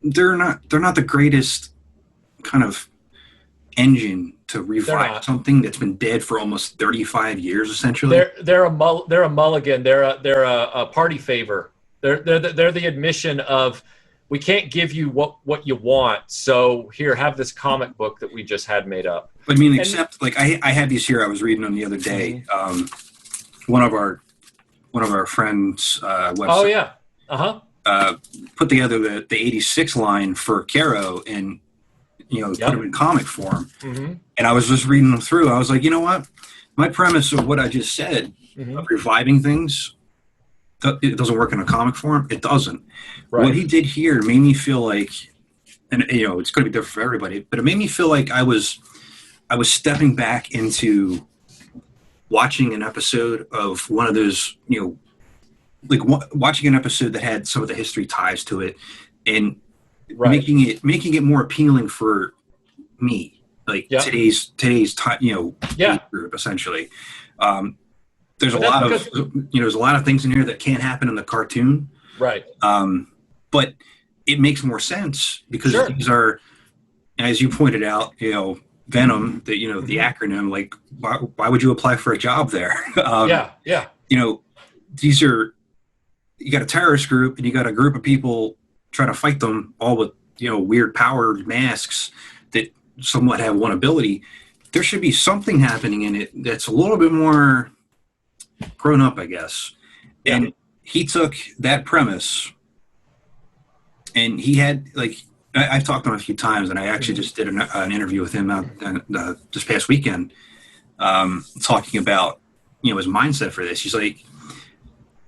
they're not the greatest kind of engine to revive something that's been dead for almost 35 years, essentially. They're a mulligan. They're a party favor. They're the admission of, we can't give you what you want, so here, have this comic book that we just had made up. I mean, except like I had these here. I was reading them the other day. One of our friends' website. Oh yeah. Put together the 86 line for Caro and put them in comic form. Mm-hmm. And I was just reading them through. I was like, you know what? My premise of what I just said, of reviving things, it doesn't work in a comic form. It doesn't. Right. What he did here made me feel like, and it's going to be different for everybody, but it made me feel like I was stepping back into watching an episode of one of those, like watching an episode that had some of the history ties to it, and making it more appealing for me, like today's age group, essentially. There's a lot of things in here that can't happen in the cartoon, right? But it makes more sense because these are, as you pointed out, Venom, the acronym. Like, why would you apply for a job there? These are, you got a terrorist group and you got a group of people trying to fight them, all with weird powered masks that somewhat have one ability. There should be something happening in it that's a little bit more grown up, I guess. Yeah. And he took that premise, and he had, like, I've talked to him a few times, and I actually just did an interview with him this past weekend, talking about his mindset for this. He's like,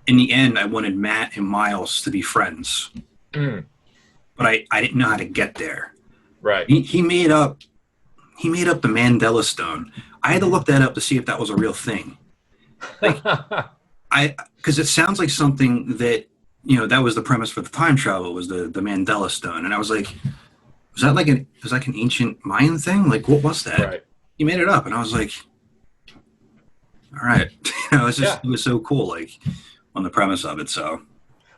in the end, I wanted Matt and Miles to be friends. But I didn't know how to get there. Right. He made up the Mandela Stone. I had to look that up to see if that was a real thing. Like, because it sounds like something that that was the premise for the time travel, was the Mandela Stone, and I was like, was that like an ancient Mayan thing? Like, what was that? Right. He made it up, and I was like, all right, it was so cool, like, on the premise of it. So.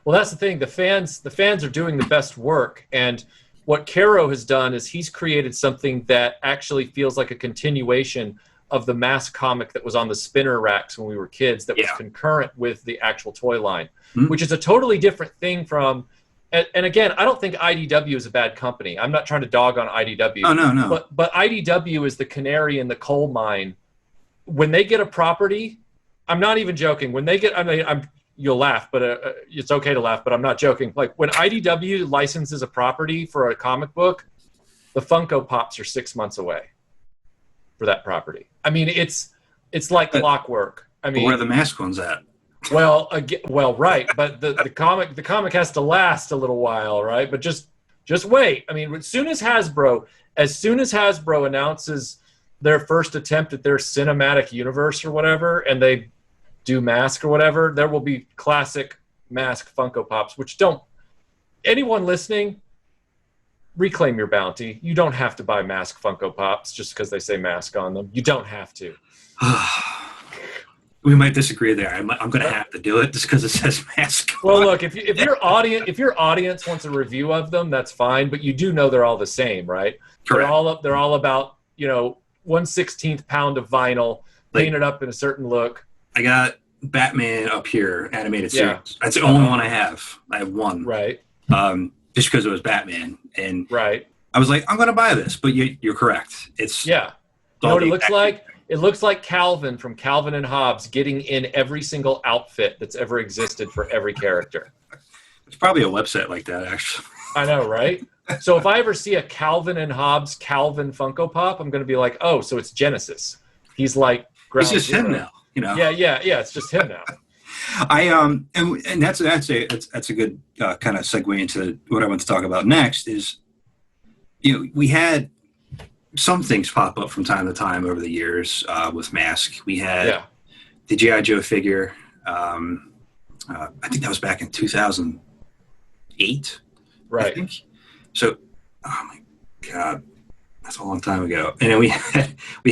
Well, that's the thing. The fans are doing the best work, and what Caro has done is he's created something that actually feels like a continuation of the M.a.s.k comic that was on the spinner racks when we were kids, that was concurrent with the actual toy line, which is a totally different thing from. And again, I don't think IDW is a bad company. I'm not trying to dog on IDW. Oh, no. But IDW is the canary in the coal mine. When they get a property, I'm not even joking. When they get, you'll laugh, but it's okay to laugh, but I'm not joking. Like, when IDW licenses a property for a comic book, the Funko Pops are 6 months away for that property. I mean, it's like clockwork. I mean, where are the M.a.s.k ones at? Well, right, but the comic has to last a little while, right? But just wait. I mean, as soon as Hasbro announces their first attempt at their cinematic universe or whatever, and they do M.a.s.k or whatever, there will be classic M.a.s.k Funko Pops, which don't anyone listening, reclaim your bounty. You don't have to buy M.a.s.k Funko Pops just because they say M.a.s.k on them. You don't have to. We might disagree there. I'm going to have to do it just because it says M.a.s.k. Well, look, if your audience wants a review of them, that's fine. But you do know they're all the same, right? Correct. They're all about 1/16 pound of vinyl painted up in a certain look. I got Batman up here, animated series. Yeah. That's the only one I have. I have one. Right. Just because it was Batman, and right. I was like, I'm going to buy this, but you're correct. It's You know what it looks like? It looks like Calvin from Calvin and Hobbes getting in every single outfit that's ever existed for every character. It's probably a website like that, actually. I know, right? So if I ever see a Calvin and Hobbes Calvin Funko Pop, I'm going to be like, oh, so it's Genesis. He's like It's just him now, Yeah. It's just him now. And that's a good kind of segue into what I want to talk about next. Is we had some things pop up from time to time over the years with M.a.s.k. We had the G.I. Joe figure. I think that was back in 2008. Right. I think. So, oh my God, that's a long time ago. And then we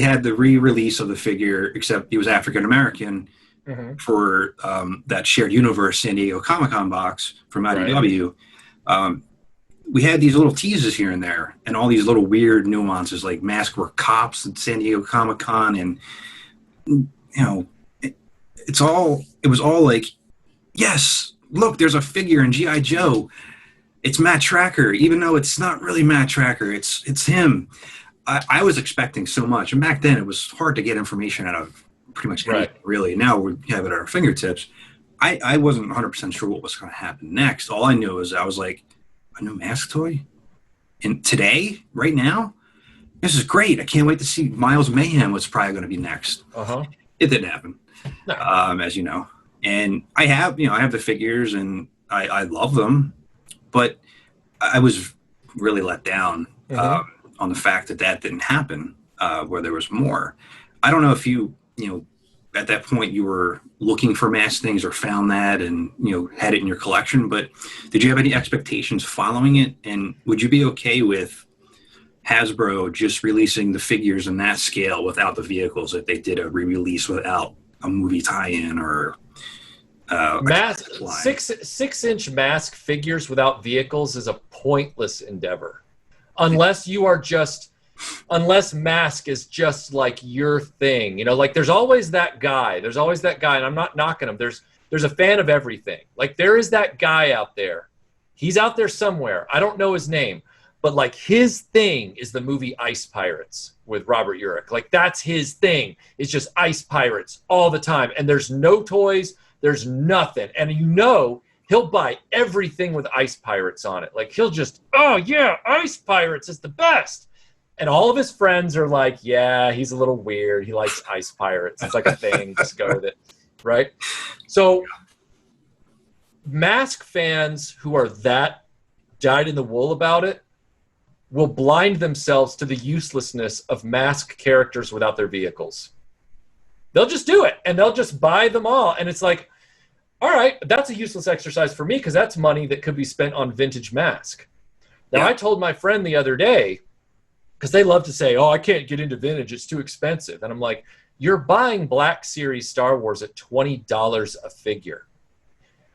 had the re-release of the figure, except he was African American, for that shared universe San Diego Comic-Con box from IDW. Right. We had these little teases here and there, and all these little weird nuances, like M.a.s.k were cops at San Diego Comic-Con, and it was all like, yes, look, there's a figure in G.I. Joe. It's Matt-Trakker, even though it's not really Matt-Trakker. It's him. I was expecting so much, and back then it was hard to get information out of pretty much anything, really. Now we have it at our fingertips. I wasn't 100% sure what was going to happen next. All I knew is I was like, a new M.a.s.k toy? And today, right now, this is great. I can't wait to see Miles Mayhem was probably going to be next. It didn't happen, as you know. And I have the figures, and I love them, but I was really let down on the fact that didn't happen, where there was more. I don't know if you at that point you were looking for M.a.s.k things or found that and had it in your collection, but did you have any expectations following it? And would you be okay with Hasbro just releasing the figures in that scale without the vehicles if they did a re-release without a movie tie-in or six-inch M.a.s.k figures without vehicles is a pointless endeavor, unless M.a.s.k is just like your thing. Like there's always that guy, and I'm not knocking him. There's a fan of everything. Like there is that guy out there. He's out there somewhere. I don't know his name, but like his thing is the movie Ice Pirates with Robert Urich. Like that's his thing. It's just Ice Pirates all the time. And there's no toys, there's nothing. And he'll buy everything with Ice Pirates on it. Like he'll just, oh yeah, Ice Pirates is the best. And all of his friends are like, yeah, he's a little weird. He likes Ice Pirates. It's like a thing. Just go with it. Right? So M.a.s.k fans who are that dyed in the wool about it will blind themselves to the uselessness of M.a.s.k characters without their vehicles. They'll just do it, and they'll just buy them all. And it's like, all right, that's a useless exercise for me because that's money that could be spent on vintage M.a.s.k. Now, I told my friend the other day, because they love to say, oh, I can't get into vintage, it's too expensive. And I'm like, you're buying Black Series Star Wars at $20 a figure.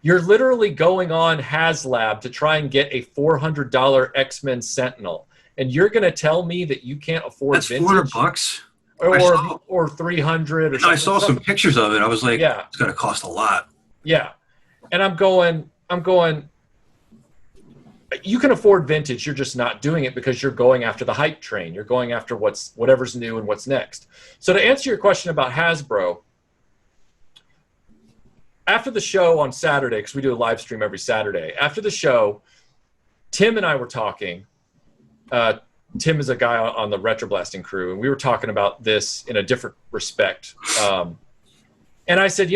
You're literally going on HasLab to try and get a $400 X-Men Sentinel. And you're going to tell me that you can't afford vintage? $400? Or 300 or something. I saw some pictures of it. I was like, it's going to cost a lot. Yeah. And I'm going, you can afford vintage, you're just not doing it because you're going after the hype train. You're going after whatever's new and what's next. So to answer your question about Hasbro, after the show on Saturday, because we do a live stream every Saturday, after the show, Tim and I were talking. Tim is a guy on the RetroBlasting crew, and we were talking about this in a different respect. And I said,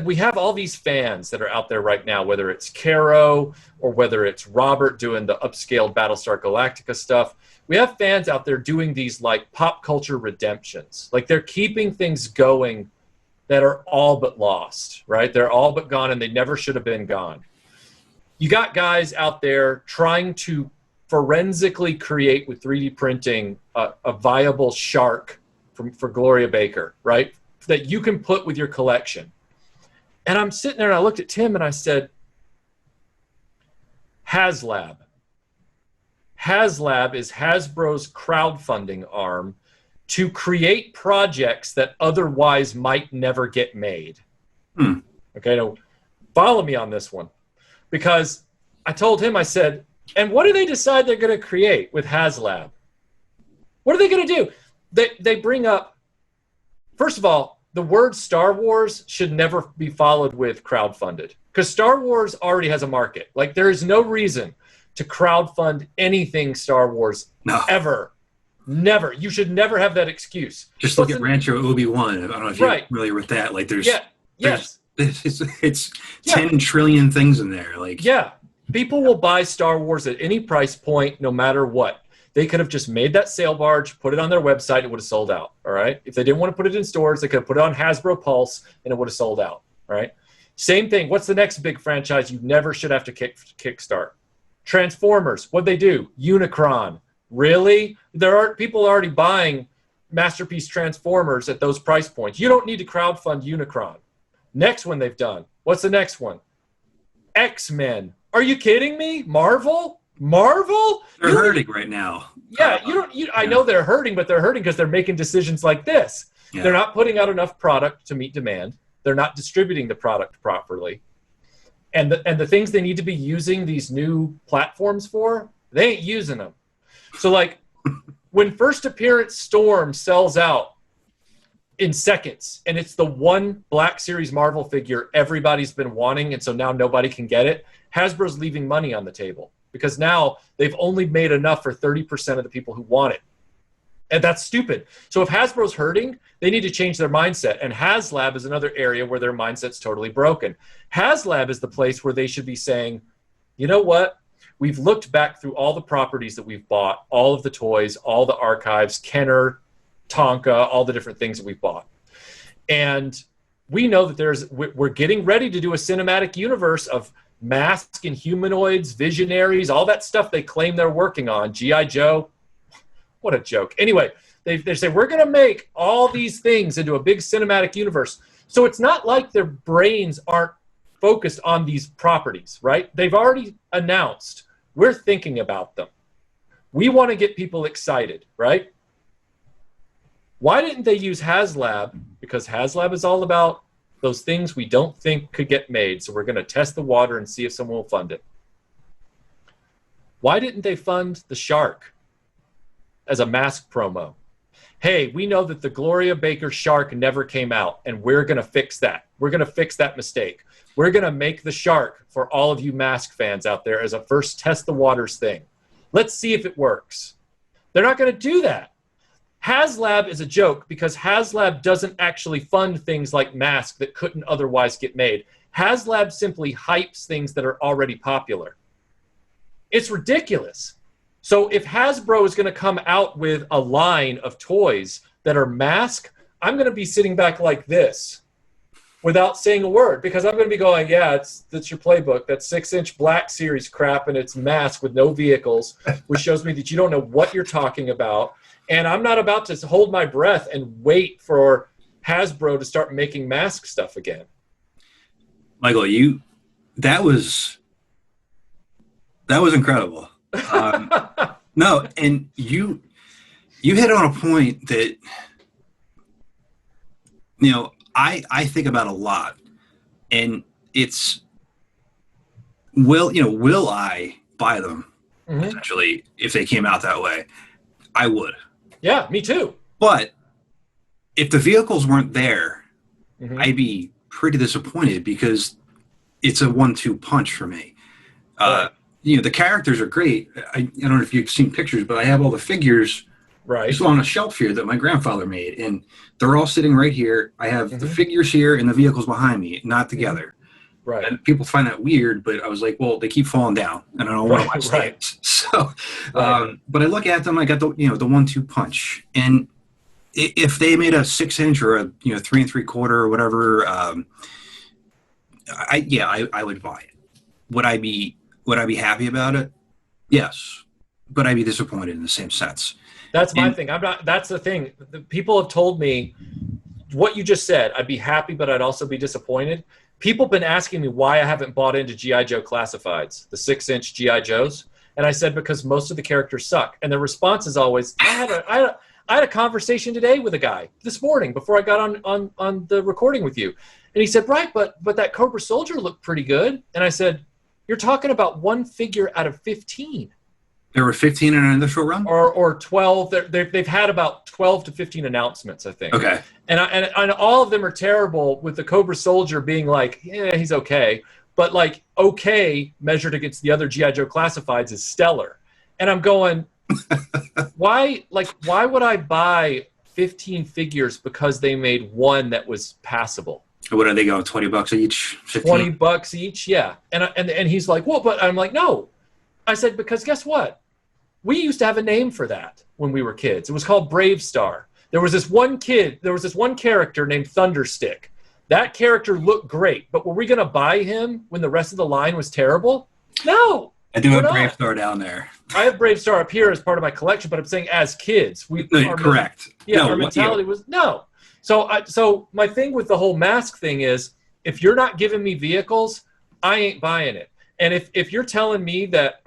we have all these fans that are out there right now, whether it's Caro or whether it's Robert doing the upscaled Battlestar Galactica stuff. We have fans out there doing these like pop culture redemptions. Like they're keeping things going that are all but lost, right? They're all but gone and they never should have been gone. You got guys out there trying to forensically create with 3D printing a viable shark for Gloria Baker, right? That you can put with your collection. And I'm sitting there and I looked at Tim and I said, HasLab. HasLab is Hasbro's crowdfunding arm to create projects that otherwise might never get made. Okay, now follow me on this one. Because I told him, I said, and what do they decide they're going to create with HasLab? What are they going to do? They bring up, first of all, the word Star Wars should never be followed with crowdfunded. Because Star Wars already has a market. Like, there is no reason to crowdfund anything Star Wars ever. Never. You should never have that excuse. Just look at Rancho Obi-Wan. I don't know if you're familiar with that. Like, there's it's 10 trillion things in there. Like, people will buy Star Wars at any price point, no matter what. They could have just made that sail barge, put it on their website, it would have sold out. All right. If they didn't want to put it in stores, they could have put it on Hasbro Pulse, and it would have sold out. All right. Same thing. What's the next big franchise you never should have to kickstart? Transformers. What'd they do? Unicron. Really? There are people already buying Masterpiece Transformers at those price points. You don't need to crowdfund Unicron. Next one they've done. What's the next one? X-Men. Are you kidding me? Marvel? They're hurting right now. I know they're hurting, but they're hurting because they're making decisions like this. They're not putting out enough product to meet demand. They're not distributing the product properly. And the things they need to be using these new platforms for, they ain't using them. So, like, when First Appearance Storm sells out in seconds, and it's the one Black Series Marvel figure everybody's been wanting, and so now nobody can get it, Hasbro's leaving money on the table. Because now they've only made enough for 30% of the people who want it. And that's stupid. So if Hasbro's hurting, they need to change their mindset. And HasLab is another area where their mindset's totally broken. HasLab is the place where they should be saying, you know what? We've looked back through all the properties that we've bought, all of the toys, all the archives, Kenner, Tonka, all the different things that we've bought. And we know that we're getting ready to do a cinematic universe of M.a.s.k. and humanoids, visionaries, all that stuff they claim they're working on. G.I. Joe, what a joke. Anyway, they say, we're going to make all these things into a big cinematic universe. So it's not like their brains aren't focused on these properties, right? They've already announced, we're thinking about them. We want to get people excited, right? Why didn't they use HasLab? Because HasLab is all about those things we don't think could get made. So we're going to test the water and see if someone will fund it. Why didn't they fund the shark as a M.a.s.k. promo? Hey, we know that the Gloria Baker shark never came out, and we're going to fix that. We're going to fix that mistake. We're going to make the shark for all of you M.a.s.k. fans out there as a first test the waters thing. Let's see if it works. They're not going to do that. HasLab is a joke because HasLab doesn't actually fund things like M.a.s.k. that couldn't otherwise get made. HasLab simply hypes things that are already popular. It's ridiculous. So if Hasbro is going to come out with a line of toys that are M.a.s.k., I'm going to be sitting back like this without saying a word because I'm going to be going, that's your playbook. That's 6-inch Black Series crap, and it's M.a.s.k. with no vehicles, which shows me that you don't know what you're talking about. And I'm not about to hold my breath and wait for Hasbro to start making M.a.s.k. stuff again. Michael, that was incredible. No, and you hit on a point that I think about a lot, and it's will I buy them essentially if they came out that way? I would. Yeah, me too. But if the vehicles weren't there, I'd be pretty disappointed because it's a 1-2 punch for me. The characters are great. I don't know if you've seen pictures, but I have all the figures just on a shelf here that my grandfather made, and they're all sitting right here. I have the figures here and the vehicles behind me, not together. Right. And people find that weird, but I was like, well, they keep falling down, and I don't want to watch that. So, but I look at them, I got the 1-2 punch, and if they made a 6-inch or a 3 3/4 or whatever, I would buy it. Would I be would I be happy about it? Yes, but I'd be disappointed in the same sense. That's my thing. I'm not. That's the thing. The people have told me what you just said. I'd be happy, but I'd also be disappointed. People have been asking me why I haven't bought into G.I. Joe Classifieds, the 6-inch G.I. Joes, and I said because most of the characters suck. And the response is always, I had a conversation today with a guy this morning before I got on the recording with you, and he said, right, but that Cobra Soldier looked pretty good. And I said, you're talking about one figure out of 15. There were 15 in an initial run? Or 12. They've had about 12 to 15 announcements, I think. Okay. And all of them are terrible, with the Cobra Soldier being like, yeah, he's okay. But like, okay measured against the other G.I. Joe Classifieds is stellar. And I'm going, why would I buy 15 figures because they made one that was passable? What are they going, $20 each? 15? $20 each, yeah. And he's like, well, but I'm like, no. I said, because guess what? We used to have a name for that when we were kids. It was called Brave Star. There was this one character named Thunderstick. That character looked great, but were we going to buy him when the rest of the line was terrible? No. I do have Brave Star down there. I have Brave Star up here as part of my collection, but I'm saying as kids. Correct. Our mentality was no. So my thing with the whole mask thing is, if you're not giving me vehicles, I ain't buying it. And if you're telling me that,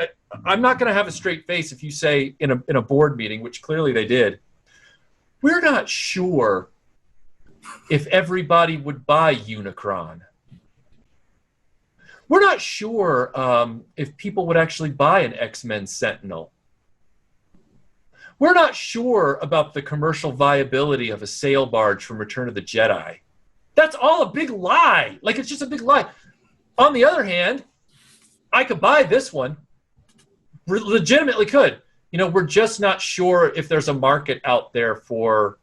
I'm not going to have a straight face if you say in a board meeting, which clearly they did, we're not sure if everybody would buy Unicron. We're not sure if people would actually buy an X-Men Sentinel. We're not sure about the commercial viability of a sail barge from Return of the Jedi. That's all a big lie. Like, it's just a big lie. On the other hand, I could buy this one. Legitimately could. We're just not sure if there's a market out there for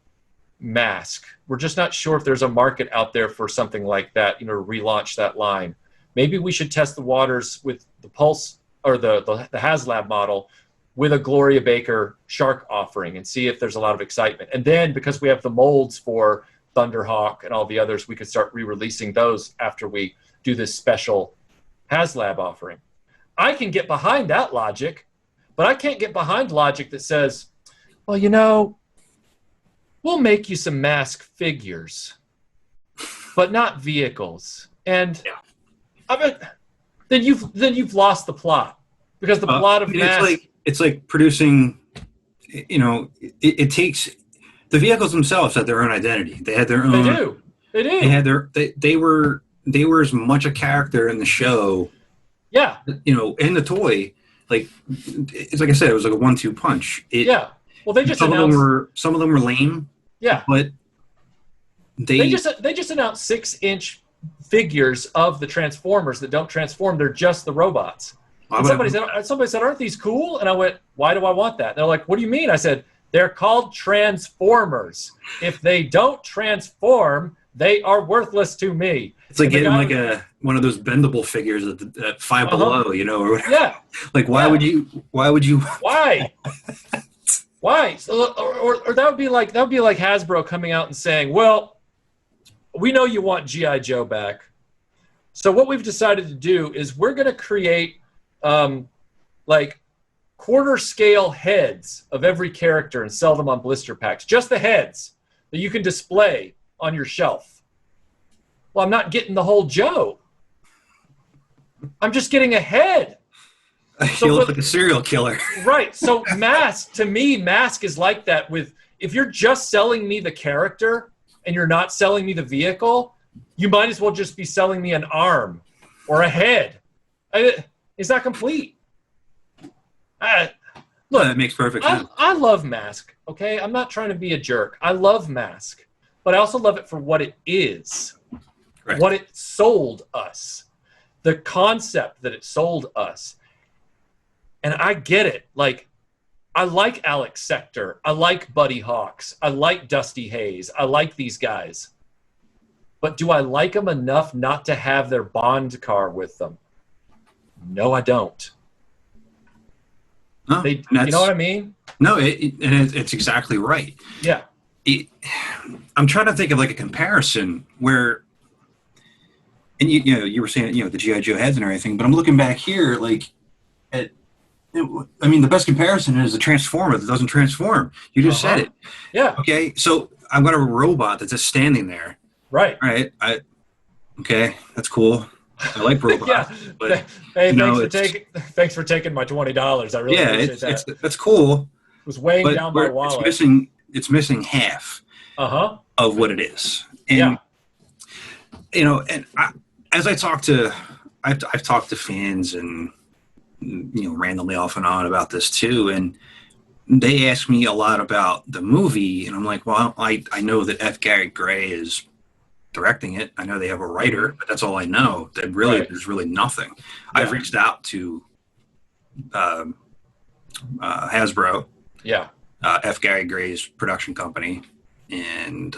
M.a.s.k. We're just not sure if there's a market out there for something like that, to relaunch that line. Maybe we should test the waters with the Pulse or the HasLab model with a Gloria Baker Shark offering and see if there's a lot of excitement. And then, because we have the molds for Thunderhawk and all the others, we could start re-releasing those after we do this special HasLab offering. I can get behind that logic, but I can't get behind logic that says, well, we'll make you some M.a.s.k. figures, but not vehicles. And then you've lost the plot, because the plot of M.a.s.k. It's like producing, it takes, the vehicles themselves had their own identity. They had their own. They do. They had they were as much a character in the show. Yeah. In the toy, like, it's like I said, it was like a 1-2 punch. Well, they just some of them were lame. Yeah. But they just announced 6-inch figures of the Transformers that don't transform. They're just the robots. And somebody said, aren't these cool? And I went, why do I want that? And they're like, what do you mean? I said, they're called Transformers. If they don't transform, they are worthless to me. It's like getting one of those bendable figures at Five Below, or whatever. Yeah. Like, why would you? Why? Why? So, or that would be like Hasbro coming out and saying, well, we know you want G.I. Joe back. So what we've decided to do is we're going to create like quarter scale heads of every character and sell them on blister packs. Just the heads that you can display on your shelf. Well, I'm not getting the whole Joe. I'm just getting a head. You look like a serial killer. Right. So to me, M.a.s.k. is like that. If you're just selling me the character and you're not selling me the vehicle, you might as well just be selling me an arm or a head. It's not complete. Look, that makes perfect sense. I love M.a.s.k. Okay, I'm not trying to be a jerk. I love M.a.s.k. But I also love it for what it is, right. What it sold us, the concept that it sold us. And I get it. Like, I like Alex Sector. I like Buddy Hawks. I like Dusty Hayes. I like these guys. But do I like them enough not to have their Bond car with them? No, I don't. No, you know what I mean? No, it's exactly right. Yeah. I'm trying to think of like a comparison where, and you were saying, the G.I. Joe heads and everything, but I'm looking back here, like, I mean, the best comparison is a transformer that doesn't transform. You just said it. Yeah. Okay, so I've got a robot that's just standing there. Right. All right. Okay, that's cool. I like robots. Yeah. But, Hey, you thanks for taking my $20. I really appreciate that. that's cool. It was weighing down my wallet. It's missing half of what it is. And and as I've talked to fans and randomly off and on about this too, and they ask me a lot about the movie, and I'm like, well, I know that F. Gary Gray is directing it. I know they have a writer, but that's all I know. That really there's really nothing. Yeah. I've reached out to Hasbro, F. Gary Gray's production company, and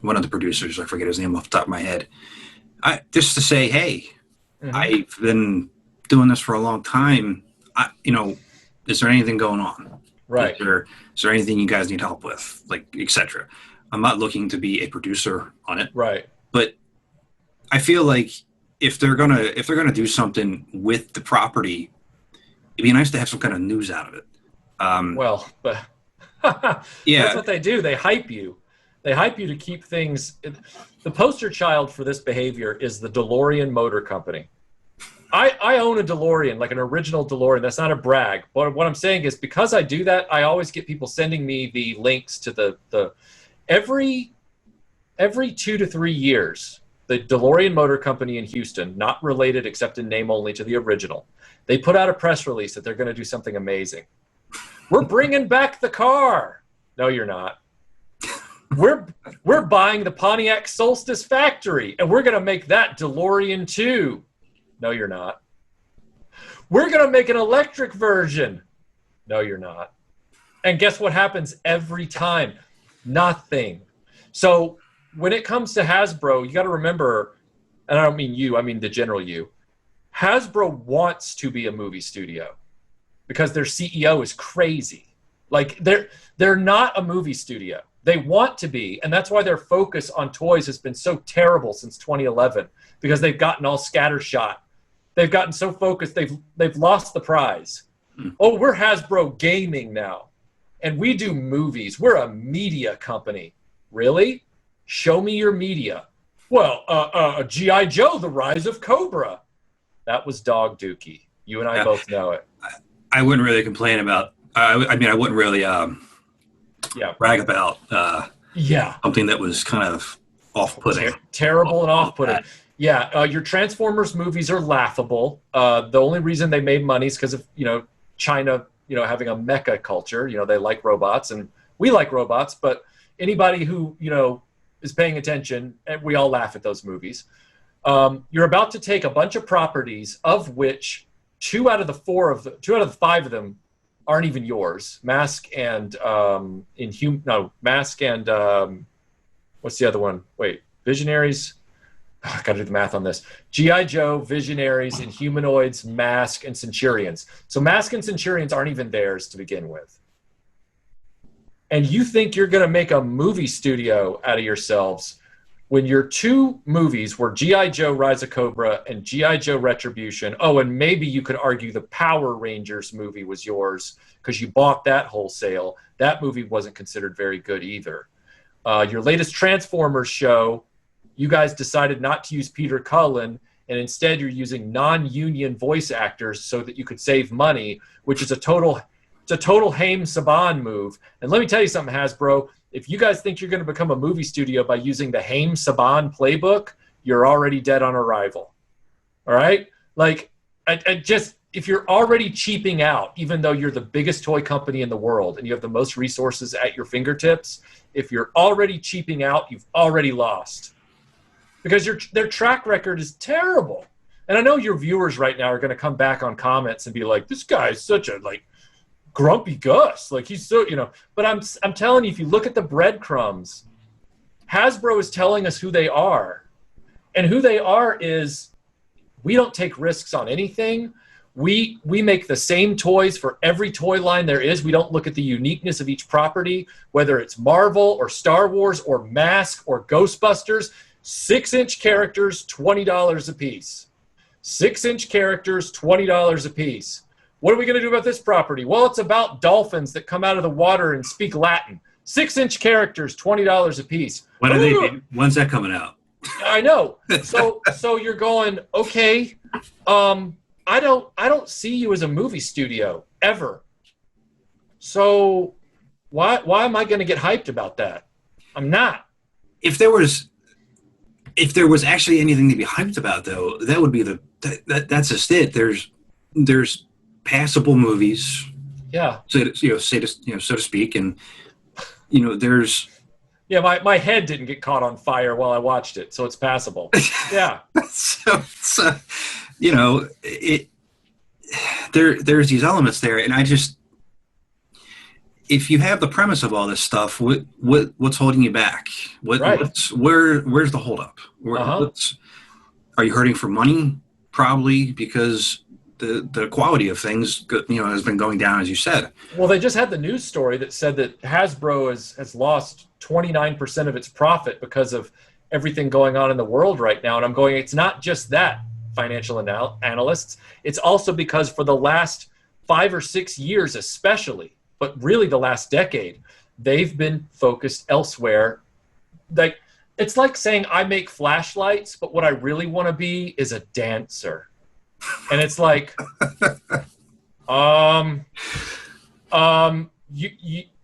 one of the producers, I forget his name off the top of my head, just to say, hey, I've been doing this for a long time. Is there anything going on? Right. Is there anything you guys need help with, like, etc.? I'm not looking to be a producer on it. Right. But I feel like if they're gonna do something with the property, it'd be nice to have some kind of news out of it. But that's what they do. They hype you. They hype you to keep things. The poster child for this behavior is the Delorean Motor Company. I own a DeLorean, like an original DeLorean. That's not a brag. But what I'm saying is, because I do that, I always get people sending me the links to the every 2 to 3 years, the DeLorean Motor Company in Houston, not related except in name only to the original, they put out a press release that they're going to do something amazing. We're bringing back the car. No, you're not. We're buying the Pontiac Solstice factory, and we're going to make that DeLorean 2. No, you're not. We're going to make an electric version. No, you're not. And guess what happens every time? Nothing. So when it comes to Hasbro, you got to remember, and I don't mean you, I mean the general you, Hasbro wants to be a movie studio because their CEO is crazy. Like, they're not a movie studio. They want to be, and that's why their focus on toys has been so terrible since 2011, because they've gotten all scattershot. They've gotten so focused, they've lost the prize. Oh, we're Hasbro Gaming now, and we do movies. We're a media company. Really? Show me your media. Well, G.I. Joe, The Rise of Cobra. That was Dog Dookie. You and I both know it. I wouldn't really complain about, I wouldn't really brag about something that was kind of off-putting. Terrible and off-putting. Yeah, your Transformers movies are laughable. The only reason they made money is because of, China, having a mecha culture. They like robots, and we like robots, but anybody who, is paying attention, and we all laugh at those movies. You're about to take a bunch of properties, of which 2 out of the 5 of them aren't even yours. M.a.s.k. and M.a.s.k. and what's the other one? Wait, Visionaries. I got to do the math on this. G.I. Joe, Visionaries, Inhumanoids, M.a.s.k. and Centurions. So M.a.s.k. and Centurions aren't even theirs to begin with. And you think you're going to make a movie studio out of yourselves when your 2 movies were G.I. Joe, Rise of Cobra, and G.I. Joe, Retribution. Oh, and maybe you could argue the Power Rangers movie was yours because you bought that wholesale. That movie wasn't considered very good either. Your latest Transformers show, you guys decided not to use Peter Cullen, and instead you're using non-union voice actors so that you could save money, which is a total Haim Saban move. And let me tell you something, Hasbro. If you guys think you're going to become a movie studio by using the Haim Saban playbook, you're already dead on arrival. All right? Like, if you're already cheaping out, even though you're the biggest toy company in the world and you have the most resources at your fingertips, if you're already cheaping out, you've already lost. Because their track record is terrible. And I know your viewers right now are going to come back on comments and be like, this guy is such a, grumpy Gus. He's so, But I'm telling you, if you look at the breadcrumbs, Hasbro is telling us who they are. And who they are is, we don't take risks on anything. We make the same toys for every toy line there is. We don't look at the uniqueness of each property, whether it's Marvel or Star Wars or M.a.s.k. or Ghostbusters. 6-inch characters, $20 a piece. 6-inch characters, $20 a piece. What are we going to do about this property? Well, it's about dolphins that come out of the water and speak Latin. 6-inch characters, $20 a piece. When's that coming out? I know. So you're going, okay, I don't see you as a movie studio ever. So why am I going to get hyped about that? I'm not. If there was actually anything to be hyped about, though, that would be that's just it. There's passable movies. Yeah. So to speak, and there's. Yeah, my head didn't get caught on fire while I watched it, so it's passable. Yeah. There's these elements there, and I just, if you have the premise of all this stuff, what's holding you back? Right. Where's the holdup? Are you hurting for money? Probably, because the quality of things has been going down, as you said. Well, they just had the news story that said that Hasbro has lost 29% of its profit because of everything going on in the world right now. And I'm going, it's not just that, financial analysts. It's also because for the last 5 or 6 years especially, but really the last decade, they've been focused elsewhere. Like, it's like saying I make flashlights, but what I really want to be is a dancer. And it's like,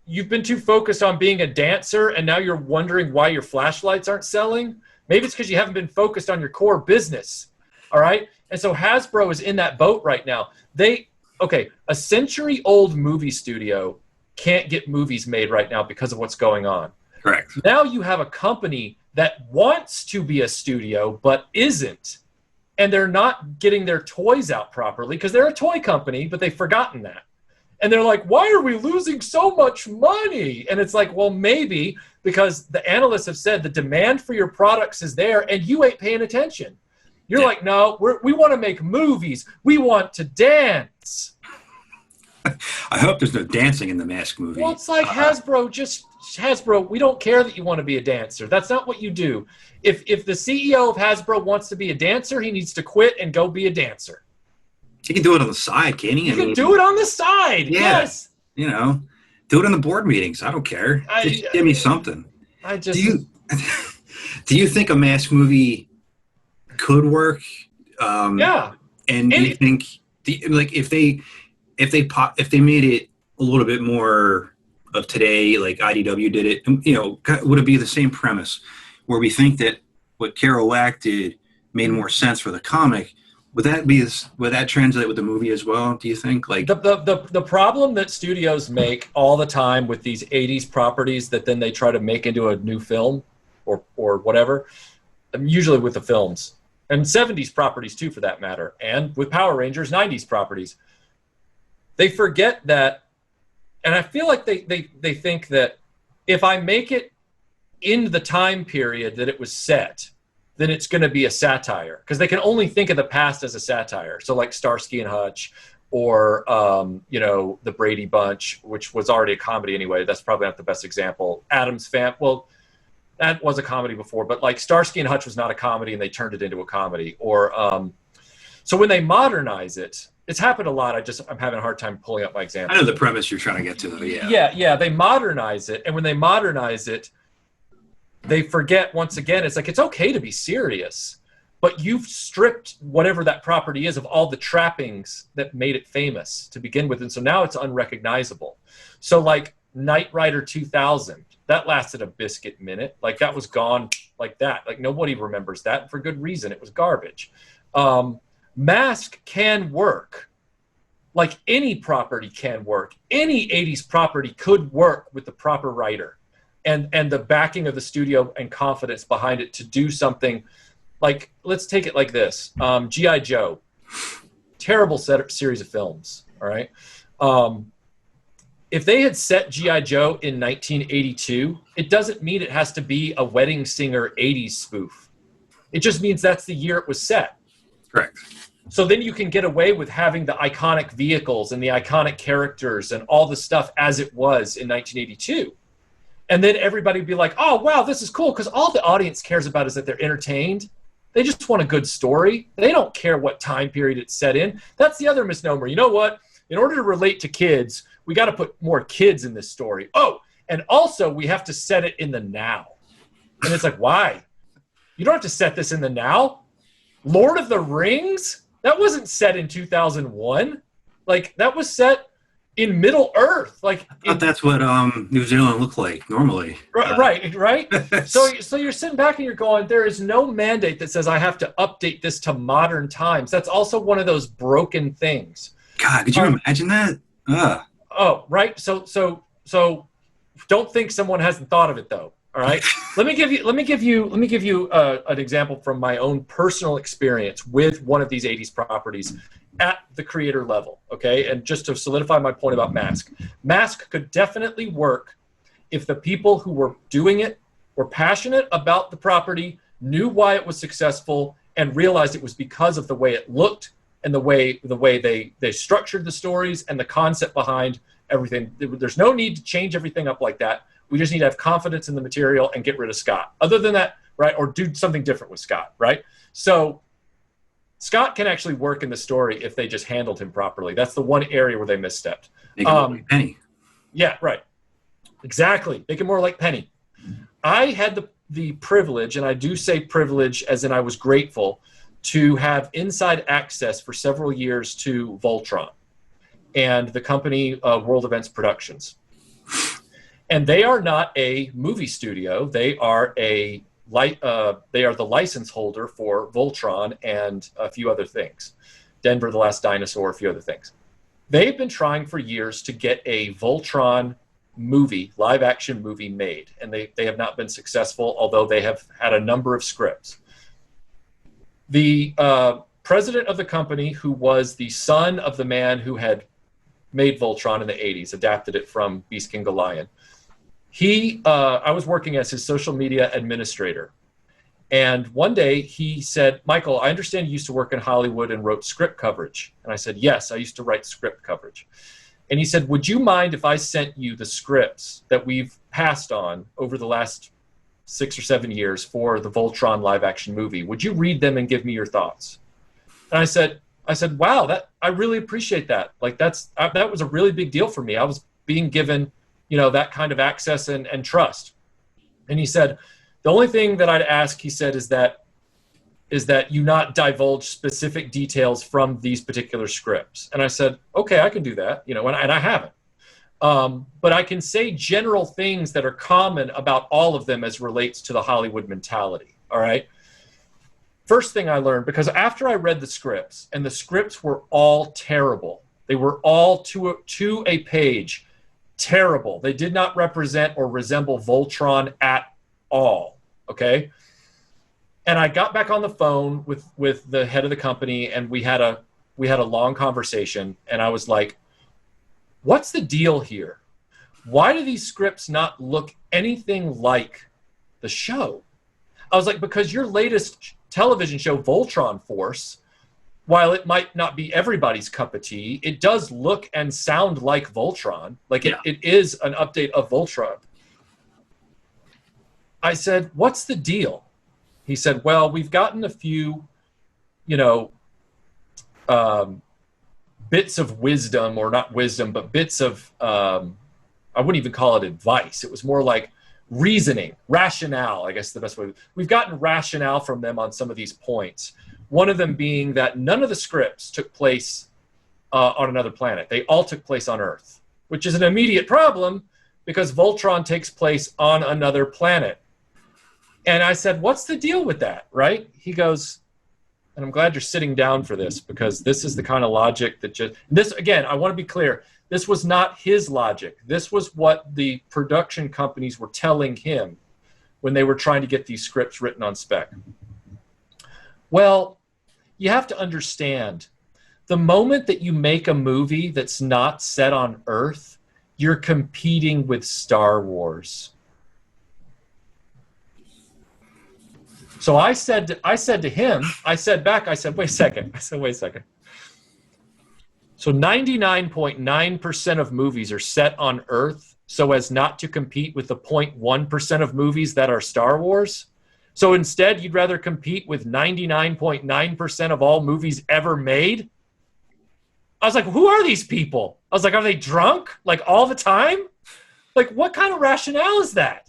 you've been too focused on being a dancer, and now you're wondering why your flashlights aren't selling? Maybe it's because you haven't been focused on your core business. All right? And so Hasbro is in that boat right now. A century-old movie studio can't get movies made right now because of what's going on. Correct. Now you have a company that wants to be a studio but isn't. And they're not getting their toys out properly because they're a toy company, but they've forgotten that. And they're like, why are we losing so much money? And it's like, well, maybe because the analysts have said the demand for your products is there and you ain't paying attention. You're like, no, we want to make movies. We want to dance. I hope there's no dancing in the M.a.s.k movie. Well, it's like Hasbro, we don't care that you want to be a dancer. That's not what you do. If the CEO of Hasbro wants to be a dancer, he needs to quit and go be a dancer. He can do it on the side, can't he? You can do it on the side. Yeah. Yes. Do it in the board meetings. I don't care. Just give me something. Do you think a M.a.s.k movie could work? Yeah. And do you think if they made it a little bit more of today, like IDW did it, would it be the same premise where we think that what Kerouac did made more sense for the comic? Would that translate with the movie as well? Do you think? Like the problem that studios make all the time with these 80s properties that then they try to make into a new film or whatever, usually with the films, and 70s properties too, for that matter, and with Power Rangers, 90s properties, they forget that, and I feel like they think that if I make it in the time period that it was set, then it's going to be a satire, because they can only think of the past as a satire. So like Starsky and Hutch, or the Brady Bunch, which was already a comedy anyway. That's probably not the best example. Addams Family, well, that was a comedy before, but like Starsky and Hutch was not a comedy, and they turned it into a comedy. Or so when they modernize it, it's happened a lot. I'm having a hard time pulling up my example. I know the premise you're trying to get to, though. Yeah. Yeah. They modernize it, and when they modernize it, they forget once again. It's like, it's okay to be serious, but you've stripped whatever that property is of all the trappings that made it famous to begin with, and so now it's unrecognizable. So like Knight Rider 2000, that lasted a biscuit minute. Like that was gone like that. Like nobody remembers that, and for good reason. It was garbage. M.a.s.k can work. Like any property can work. Any 80s property could work with the proper writer and the backing of the studio and confidence behind it to do something. Like, let's take it like this. G.I. Joe, terrible series of films, all right? If they had set G.I. Joe in 1982, it doesn't mean it has to be a Wedding Singer 80s spoof. It just means that's the year it was set. Correct. So then you can get away with having the iconic vehicles and the iconic characters and all the stuff as it was in 1982. And then everybody would be like, oh, wow, this is cool, because all the audience cares about is that they're entertained. They just want a good story. They don't care what time period it's set in. That's the other misnomer. You know what? In order to relate to kids, we got to put more kids in this story. Oh, and also we have to set it in the now. And it's like, why? You don't have to set this in the now. Lord of the Rings? That wasn't set in 2001. Like, that was set in Middle Earth. Like, I thought that's what New Zealand looked like normally. Right. So you're sitting back and you're going, there is no mandate that says I have to update this to modern times. That's also one of those broken things. God, could you imagine that? Oh, right. So don't think someone hasn't thought of it though. All right. Let me give you an example from my own personal experience with one of these 80s properties at the creator level. Okay. And just to solidify my point about M.a.s.k. M.a.s.k could definitely work if the people who were doing it were passionate about the property, knew why it was successful, and realized it was because of the way it looked and the way they structured the stories and the concept behind everything. There's no need to change everything up like that. We just need to have confidence in the material and get rid of Scott. Other than that, right, or do something different with Scott, right? So Scott can actually work in the story if they just handled him properly. That's the one area where they misstepped. Make it like Penny. Yeah, right. Exactly. Make it more like Penny. I had the privilege, and I do say privilege as in I was grateful, to have inside access for several years to Voltron and the company World Events Productions. And they are not a movie studio. They are the license holder for Voltron and a few other things. Denver, the Last Dinosaur, a few other things. They've been trying for years to get a Voltron movie, live action movie made. And they have not been successful, although they have had a number of scripts. The president of the company, who was the son of the man who had made Voltron in the 80s, adapted it from Beast King Golion, I was working as his social media administrator. And one day he said, Michael, I understand you used to work in Hollywood and wrote script coverage. And I said, yes, I used to write script coverage. And he said, would you mind if I sent you the scripts that we've passed on over the last 6 or 7 years for the Voltron live action movie? Would you read them and give me your thoughts? And I said, wow, I really appreciate that. Like that was a really big deal for me. I was being given, that kind of access and trust. And he said, the only thing that I'd ask, he said, is that you not divulge specific details from these particular scripts. And I said, okay, I can do that, and I haven't. But I can say general things that are common about all of them as relates to the Hollywood mentality. All right. First thing I learned, because after I read the scripts, and the scripts were all terrible. They were all to a page terrible. They did not represent or resemble Voltron at all. Okay. And I got back on the phone with the head of the company, and we had a long conversation, and I was like, what's the deal here? Why do these scripts not look anything like the show? I was like, because your latest television show, Voltron Force, while it might not be everybody's cup of tea, it does look and sound like Voltron. Like it is an update of Voltron. I said, what's the deal? He said, well, we've gotten a few, bits of wisdom, or not wisdom, but bits of, I wouldn't even call it advice. It was more like reasoning, rationale, I guess the best way. We've gotten rationale from them on some of these points. One of them being that none of the scripts took place on another planet. They all took place on Earth, which is an immediate problem because Voltron takes place on another planet. And I said, what's the deal with that, right? He goes, and I'm glad you're sitting down for this, because this is the kind of logic that this, again, I want to be clear. This was not his logic. This was what the production companies were telling him when they were trying to get these scripts written on spec. Well, you have to understand, the moment that you make a movie that's not set on Earth, you're competing with Star Wars. So I said to him, I said, wait a second. So 99.9% of movies are set on Earth so as not to compete with the 0.1% of movies that are Star Wars. So instead, you'd rather compete with 99.9% of all movies ever made? I was like, who are these people? I was like, are they drunk? Like all the time? Like what kind of rationale is that?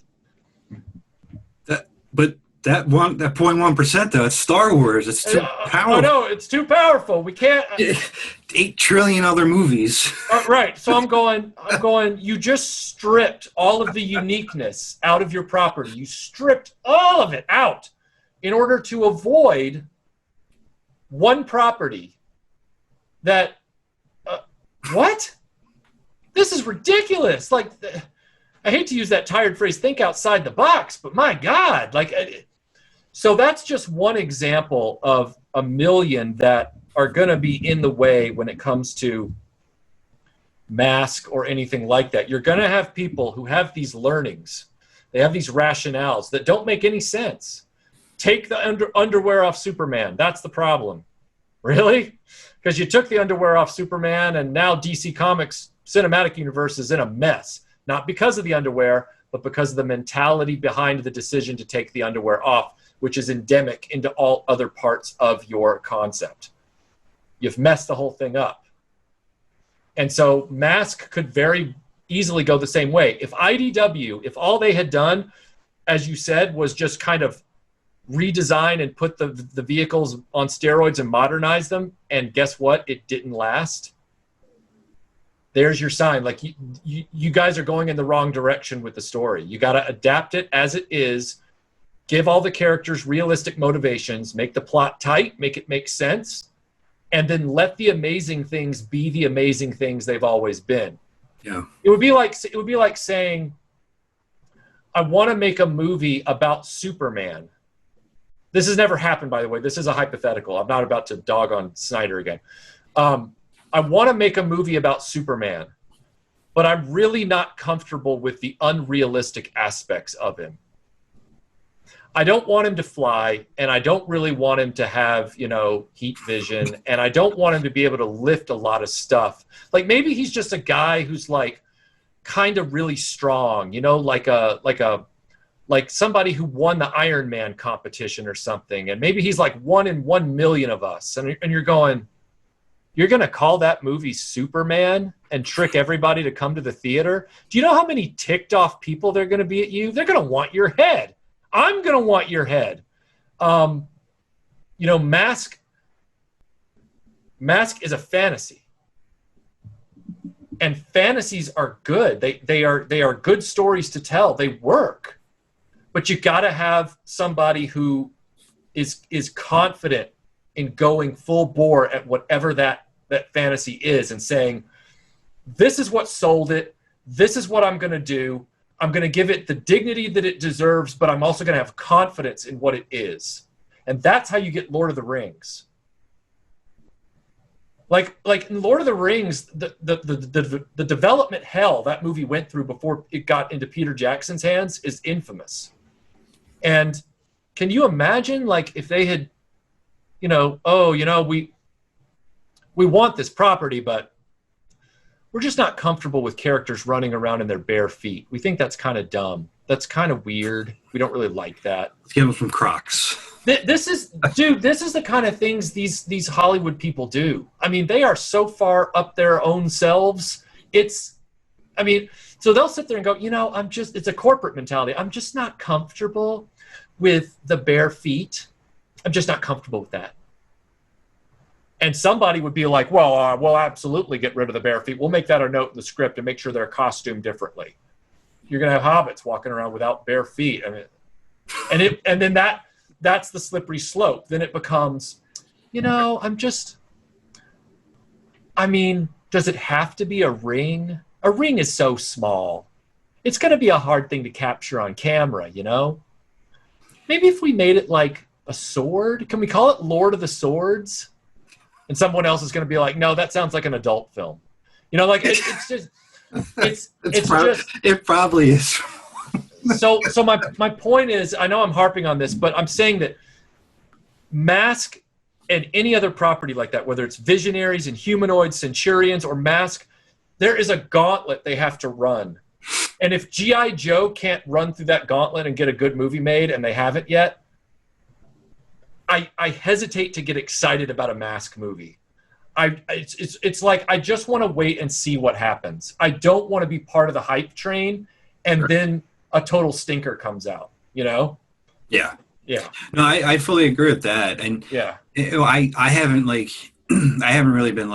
But that 0.1% though, it's Star Wars. It's too powerful. Oh no, it's too powerful. We can't. 8 trillion other movies. Right. So I'm going, you just stripped all of the uniqueness out of your property. You stripped all of it out in order to avoid one property that, what? This is ridiculous. Like, I hate to use that tired phrase, think outside the box, but my God, like, so that's just one example of a million that are going to be in the way when it comes to M.a.s.k. or anything like that. You're going to have people who have these learnings. They have these rationales that don't make any sense. Take the underwear off Superman. That's the problem. Really? Because you took the underwear off Superman, and now DC Comics cinematic universe is in a mess. Not because of the underwear, but because of the mentality behind the decision to take the underwear off, which is endemic into all other parts of your concept. You've messed the whole thing up. And so M.a.s.k. could very easily go the same way. If IDW, if all they had done, as you said, was just kind of redesign and put the vehicles on steroids and modernize them, and guess what? It didn't last. There's your sign. Like you guys are going in the wrong direction with the story. You got to adapt it as it is, give all the characters realistic motivations, make the plot tight, make it make sense, and then let the amazing things be the amazing things they've always been. Yeah. It would be like saying, I want to make a movie about Superman. This has never happened, by the way. This is a hypothetical. I'm not about to dog on Snyder again. I want to make a movie about Superman, but I'm really not comfortable with the unrealistic aspects of him. I don't want him to fly, and I don't really want him to have, heat vision, and I don't want him to be able to lift a lot of stuff. Like maybe he's just a guy who's like kind of really strong, like somebody who won the Iron Man competition or something, and maybe he's like 1 in 1 million of us, and you're going, you're going to call that movie Superman and trick everybody to come to the theater? Do you know how many ticked off people they're going to be at you? They're going to want your head. I'm going to want your head. M.a.s.k. is a fantasy. And fantasies are good. They are good stories to tell. They work. But you got to have somebody who is confident in going full bore at whatever that fantasy is and saying, this is what sold it. This is what I'm going to do. I'm going to give it the dignity that it deserves, but I'm also going to have confidence in what it is. And that's how you get Lord of the Rings. Like in Lord of the Rings, the development hell that movie went through before it got into Peter Jackson's hands is infamous. And can you imagine, like, if they had, we want this property, but we're just not comfortable with characters running around in their bare feet. We think that's kind of dumb. That's kind of weird. We don't really like that. Let's get them some Crocs. This is the kind of things these Hollywood people do. I mean, they are so far up their own selves. So they'll sit there and go, it's a corporate mentality. I'm just not comfortable with the bare feet. I'm just not comfortable with that. And somebody would be like, well, we'll absolutely get rid of the bare feet. We'll make that a note in the script and make sure they're costumed differently. You're going to have hobbits walking around without bare feet. I mean, and then that's the slippery slope. Then it becomes, does it have to be a ring? A ring is so small. It's going to be a hard thing to capture on camera, Maybe if we made it like a sword, can we call it Lord of the Swords? And someone else is going to be like, no, that sounds like an adult film. It probably is. So my point is, I know I'm harping on this, but I'm saying that M.a.s.k. and any other property like that, whether it's Visionaries and Humanoids, Centurions, or M.a.s.k., there is a gauntlet they have to run. And if G.I. Joe can't run through that gauntlet and get a good movie made, and they haven't yet, I hesitate to get excited about a M.a.s.k movie. It's like I just want to wait and see what happens. I don't want to be part of the hype train, and then a total stinker comes out. You know? Yeah. Yeah. No, I fully agree with that, and Yeah. I haven't I haven't really been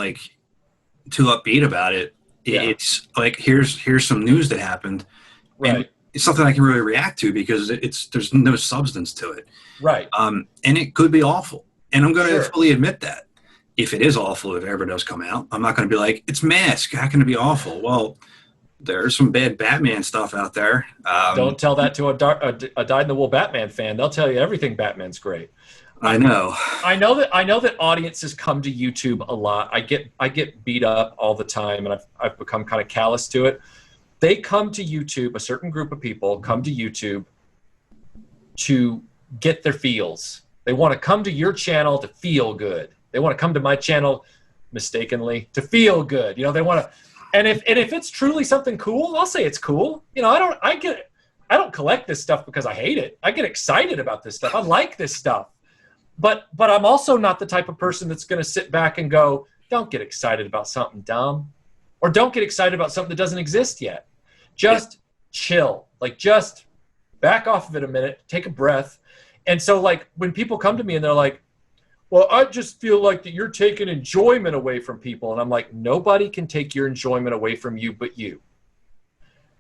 too upbeat about it. Yeah. It's like here's some news that happened, Right. and it's something I can really react to because there's no substance to it. Right. And it could be awful, and I'm going to Sure. fully admit that. If it is awful, if it ever does come out, I'm not going to be like, it's M.a.s.k. How can it be awful? Well, there's some bad Batman stuff out there. Don't tell that to a dyed-in-the-wool Batman fan. They'll tell you everything Batman's great. I know. I know that audiences come to YouTube a lot. I get beat up all the time, and I've become kind of callous to it. They come to YouTube. A certain group of people come to YouTube to get their feels. They want to come to your channel to feel good. They want to come to my channel mistakenly to feel good. You know, they want to. And if it's truly something cool, I'll say it's cool. You know, I don't collect this stuff because I hate it. I get excited about this stuff. I like this stuff. But I'm also not the type of person that's going to sit back and go, don't get excited about something dumb, or don't get excited about something that doesn't exist yet. Just chill. Like, just back off of it a minute, take a breath. And so, like, when people come to me and they're like, well, I just feel like that you're taking enjoyment away from people. And I'm like, nobody can take your enjoyment away from you but you.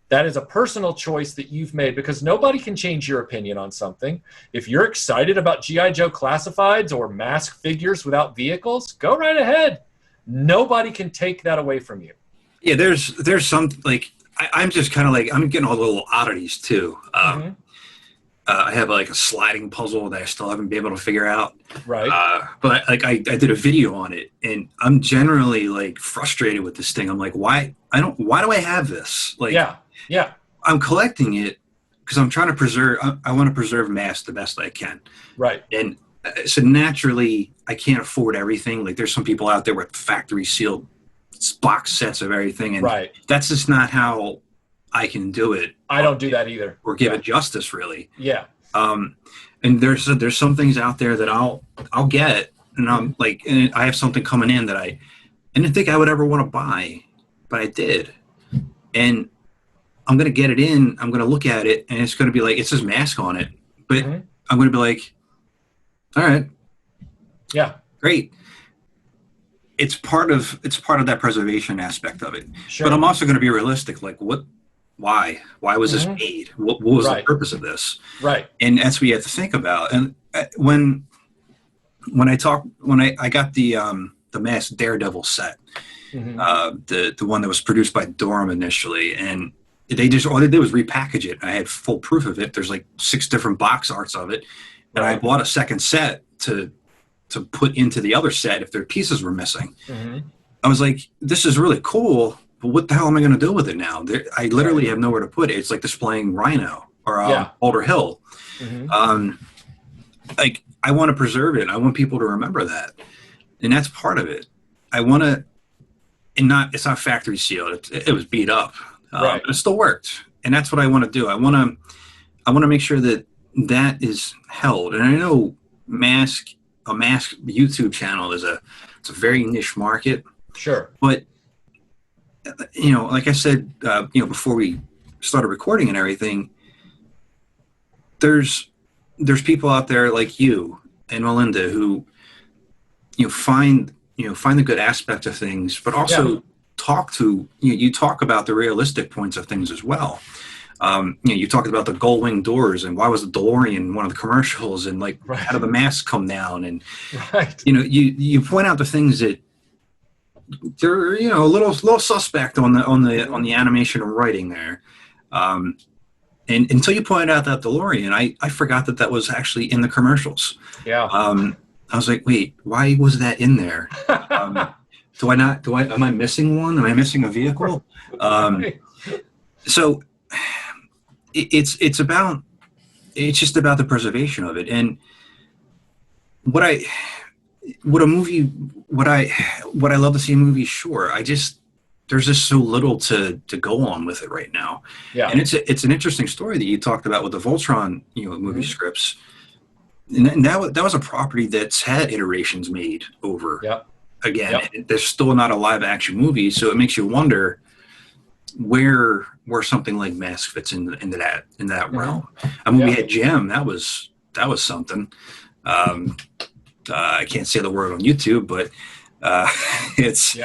That is a personal choice that you've made, because nobody can change your opinion on something. If you're excited about G.I. Joe classifieds or M.a.s.k figures without vehicles, go right ahead. Nobody can take that away from you. Yeah, there's some, like, I'm just kind of like, I'm getting all the little oddities too. I have like a sliding puzzle that I still haven't been able to figure out. Right. But like I did a video on it, and I'm generally like frustrated with this thing. I'm like, why do I have this? Like, yeah. I'm collecting it because I'm trying to preserve. I want to preserve M.a.s.k the best I can. Right. And so naturally, I can't afford everything. Like, there's some people out there with factory sealed box sets of everything, and right. That's just not how I can do it. I don't do that either. Or give it justice, really. Yeah. And there's some things out there that I'll get, and I'm like, and I have something coming in that I didn't think I would ever want to buy, but I did, and I'm gonna get it in. I'm gonna look at it, and it's gonna be like, it says M.a.s.k on it, but I'm gonna be like, all right, yeah, great. It's part of that preservation aspect of it. Sure. But I'm also going to be realistic. Like, why was this made? What was the purpose of this? Right. And that's what you have to think about. And when I got the M.a.s.k Daredevil set, the one that was produced by Durham initially, and all they did was repackage it. I had full proof of it. There's like 6 different box arts of it, and I bought a second set to put into the other set if their pieces were missing. I was like, this is really cool, but what the hell am I going to do with it now? I literally have nowhere to put it. It's like displaying Rhino or Boulder Hill. Like, I want to preserve it. I want people to remember that. And that's part of it. I want to, it's not factory sealed. It was beat up. But it still worked. And that's what I want to do. I want to make sure that is held. And I know M.a.s.k YouTube channel it's a very niche market. Sure. But like I said, before we started recording and everything, there's people out there like you and Melinda who find the good aspect of things, but also talk about the realistic points of things as well. You talked about the gull wing doors and why was the Delorean one of the commercials, and like how did the M.a.s.k come down, and you point out the things that they're a little suspect on the animation and writing there, and until you pointed out that Delorean, I forgot that was actually in the commercials. I was like, wait, why was that in there? Am I missing one? Am I missing a vehicle? So it's just about the preservation of it. And what I love to see in movies, sure. There's just so little to go on with it right now. Yeah. And it's an interesting story that you talked about with the Voltron, movie scripts. and that was a property that's had iterations made over Yep. again. Yep. There's still not a live action movie, so it makes you wonder where something like Mask fits into that realm. I mean, we had Gem. That was something. I can't say the word on YouTube, but it's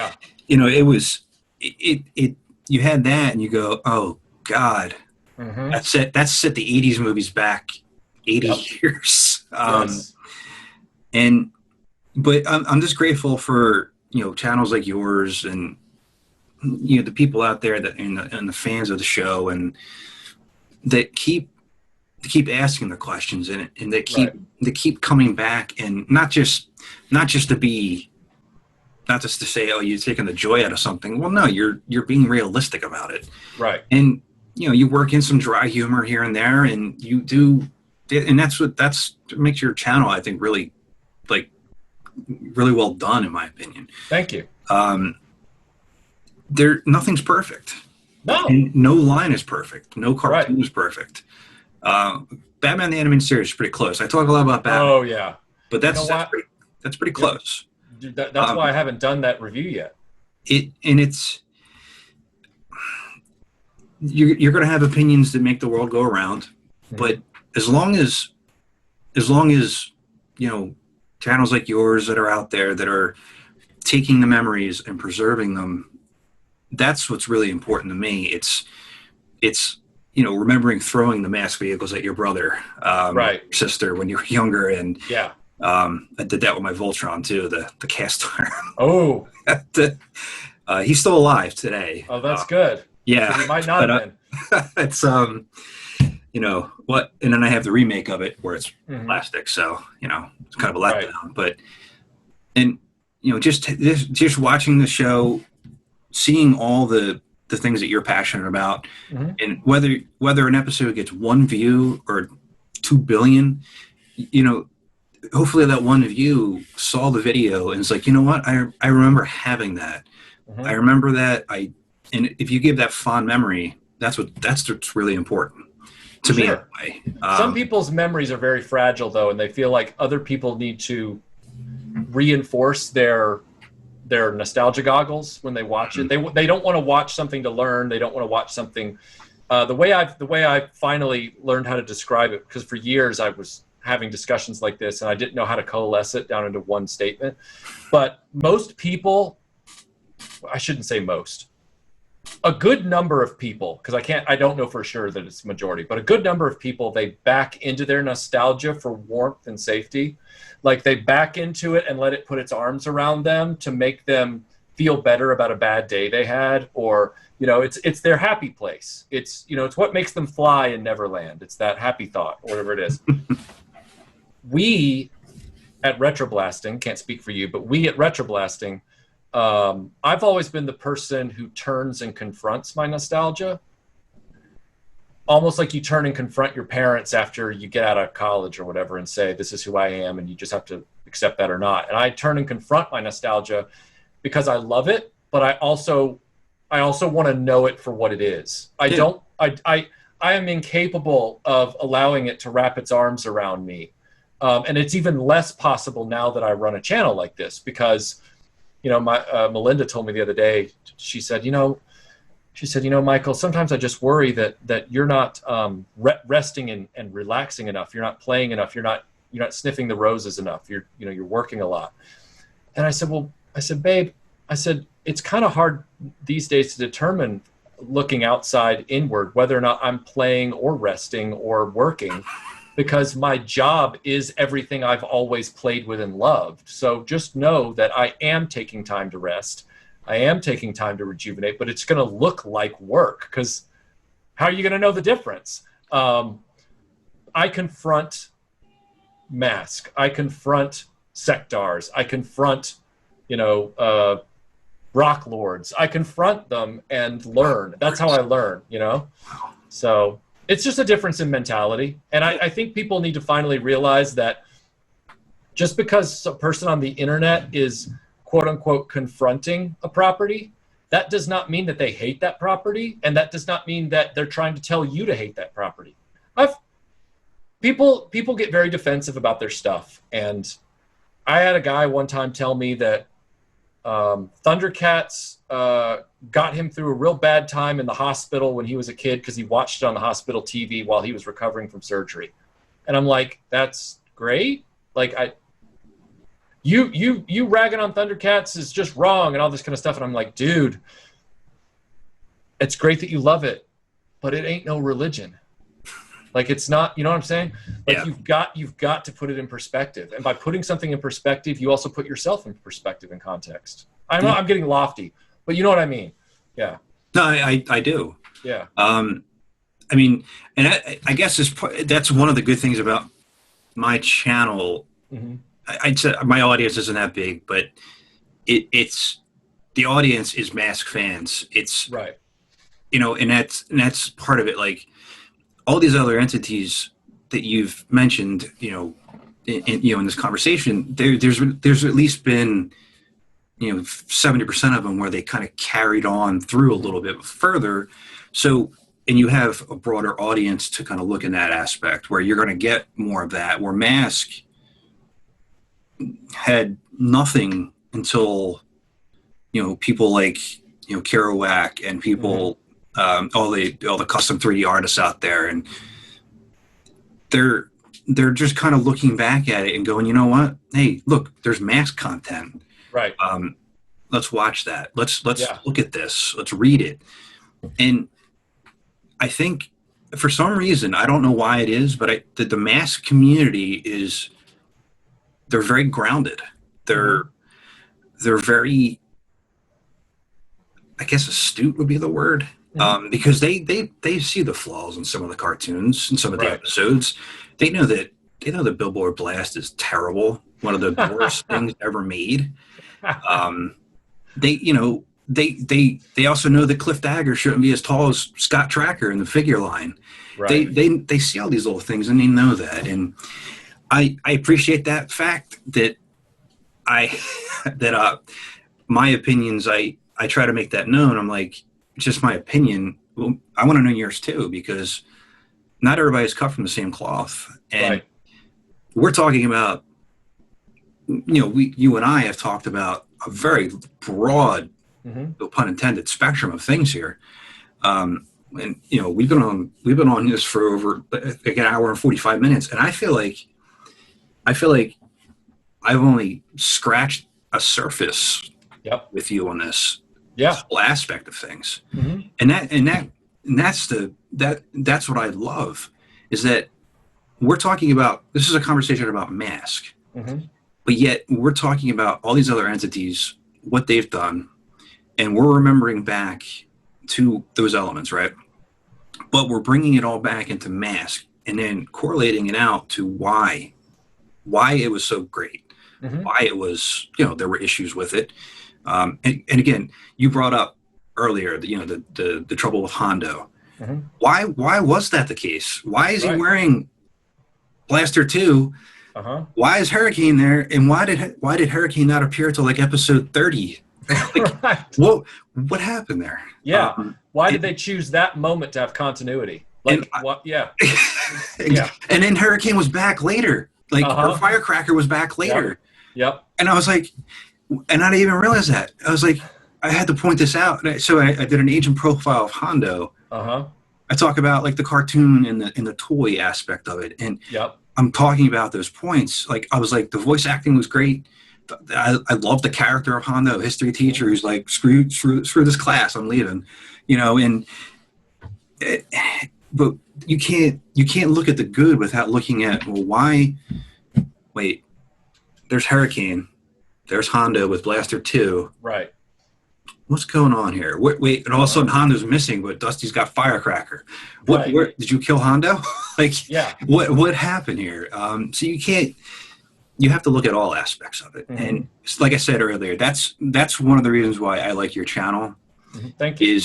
it was it. You had that, and you go, oh God, that's set the '80s movies back 80 years. But I'm just grateful for channels like yours and the people out there that and the fans of the show and that keep asking the questions and they keep coming back, and not just to say, oh, you're taking the joy out of something. Well, no, you're being realistic about it, right? And you work in some dry humor here and there, and you do, and that's what makes your channel, I think, really well done, in my opinion. Thank you. Nothing's perfect. No. And no line is perfect. No cartoon is perfect. Batman the Animated Series is pretty close. I talk a lot about Batman. Oh yeah, but that's pretty close. That's why I haven't done that review yet. You're going to have opinions that make the world go around, but as long as channels like yours that are out there that are taking the memories and preserving them, that's what's really important to me. It's remembering throwing the M.a.s.k vehicles at your brother, your sister when you were younger, and I did that with my Voltron too, the cast iron. Oh, he's still alive today. Oh, that's good. Yeah, he might not have been. It's what, and then I have the remake of it where it's plastic, so it's kind of a letdown. But just watching the show, seeing all the things that you're passionate about, and whether an episode gets 1 view or 2 billion, hopefully that one view saw the video and it's like, you know what, I remember having that. I remember that. And if you give that fond memory, that's what's really important to me. Anyway. Some people's memories are very fragile though, and they feel like other people need to reinforce their nostalgia goggles when they watch it. They don't want to watch something to learn. They don't want to watch something. The way I finally learned how to describe it, because for years I was having discussions like this and I didn't know how to coalesce it down into one statement. But most people, I shouldn't say most, a good number of people, because I don't know for sure that it's majority, but a good number of people, they back into their nostalgia for warmth and safety. Like they back into it and let it put its arms around them to make them feel better about a bad day they had, or it's their happy place. It's it's what makes them fly in Neverland. It's that happy thought, or whatever it is. We at RetroBlasting, can't speak for you, but we at RetroBlasting, I've always been the person who turns and confronts my nostalgia. Almost like you turn and confront your parents after you get out of college or whatever and say, this is who I am, and you just have to accept that or not. And I turn and confront my nostalgia because I love it, but I also want to know it for what it is. I am incapable of allowing it to wrap its arms around me. And it's even less possible now that I run a channel like this because, my Melinda told me the other day, she said, Michael, sometimes I just worry that you're not resting and relaxing enough. You're not playing enough. You're not sniffing the roses enough. You're working a lot. And I said, babe, it's kind of hard these days to determine, looking outside inward, whether or not I'm playing or resting or working, because my job is everything I've always played with and loved. So just know that I am taking time to rest. I am taking time to rejuvenate, but it's going to look like work, because how are you going to know the difference? I confront M.a.s.k. I confront sectars. I confront, rock lords. I confront them and learn. That's how I learn, So it's just a difference in mentality. And I think people need to finally realize that just because a person on the internet is quote unquote confronting a property, that does not mean that they hate that property, and that does not mean that they're trying to tell you to hate that property. people get very defensive about their stuff, and I had a guy one time tell me that Thundercats got him through a real bad time in the hospital when he was a kid because he watched it on the hospital TV while he was recovering from surgery. And I'm like, that's great. Like, you ragging on Thundercats is just wrong and all this kind of stuff. And I'm like, dude, it's great that you love it, but it ain't no religion. Like, it's not, you know what I'm saying? Like, yeah. You've got to put it in perspective. And by putting something in perspective, you also put yourself in perspective and context. I know I'm getting lofty, but you know what I mean? Yeah. No, I do. Yeah. I mean, and I guess that's one of the good things about my channel. Mm-hmm. I'd say my audience isn't that big, but it's the audience is M.a.s.k fans. It's right. You know, and that's part of it. Like, all these other entities that you've mentioned, you know, in this conversation, there's at least been, you know, 70% of them where they kind of carried on through a little bit further. So, and you have a broader audience to kind of look in that aspect where you're going to get more of that. Where M.a.s.k had nothing until, you know, people like, you know, Kerouac and people. Mm-hmm. All the custom 3D artists out there, and they're just kind of looking back at it and going, you know what? Hey, look, there's M.a.s.k content. Right. Let's watch that. Let's look at this. Let's read it. And I think for some reason, I don't know why it is, but the M.a.s.k community they're very grounded. They're very, I guess, astute would be the word. Because they see the flaws in some of the cartoons and some of the episodes. They know that Billboard Blast is terrible, one of the worst things ever made. They also know that Cliff Dagger shouldn't be as tall as Scott Tracker in the figure line. Right. They see all these little things and they know that, and I appreciate that fact that my opinions I try to make that known. I'm like, it's just my opinion. Well, I want to know yours too, because not everybody's cut from the same cloth. And we're talking about, you know, you and I have talked about a very broad, no pun intended, spectrum of things here. And, you know, we've been on this for over like an hour and 45 minutes. And I feel like I've only scratched a surface with you on this. Yeah, whole aspect of things, and that's what I love, is that we're talking about, this is a conversation about M.a.s.k, but yet we're talking about all these other entities, what they've done, and we're remembering back to those elements, right? But we're bringing it all back into M.a.s.k and then correlating it out to why it was so great, why it was, you know, there were issues with it. And again, you brought up earlier, the trouble with Hondo. Why was that the case? Why is he wearing Blaster 2? Why is Hurricane there? And why did Hurricane not appear till like episode 30? Like, what happened there? Yeah. Why did they choose that moment to have continuity? Like, what? Yeah. Yeah. And then Hurricane was back later. Like, or Firecracker was back later. Yep. And I was like, and I didn't even realize that. I was like, I had to point this out. So I did an agent profile of Hondo. I talk about like the cartoon and the toy aspect of it. And I'm talking about those points. Like, I was like, the voice acting was great. I love the character of Hondo, history teacher who's like, screw this class, I'm leaving. You know, but you can't look at the good without looking at, well, why? Wait, there's Hurricane. There's Hondo with Blaster 2. Right. What's going on here? Wait, and all of a sudden Hondo's missing, but Dusty's got Firecracker. Where did you kill Hondo? Like, what happened here? So you have to look at all aspects of it. And like I said earlier, that's one of the reasons why I like your channel. Thank you.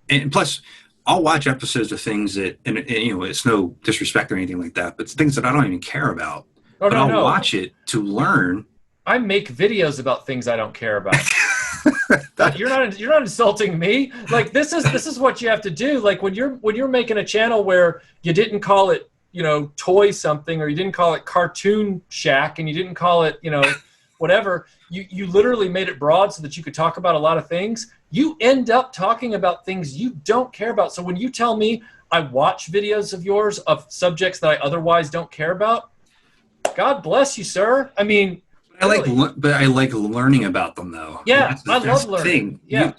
And plus, I'll watch episodes of things that, and you know, it's no disrespect or anything like that, but it's things that I don't even care about. But I'll watch it to learn. I make videos about things I don't care about. You're not insulting me. Like, this is what you have to do. Like, when you're making a channel where you didn't call it toy something, or you didn't call it Cartoon Shack, and you didn't call it, whatever. You literally made it broad so that you could talk about a lot of things. You end up talking about things you don't care about. So when you tell me I watch videos of yours of subjects that I otherwise don't care about, God bless you, sir. I mean, really. I like learning about them, though. Yeah, I love the learning. thing. Yeah.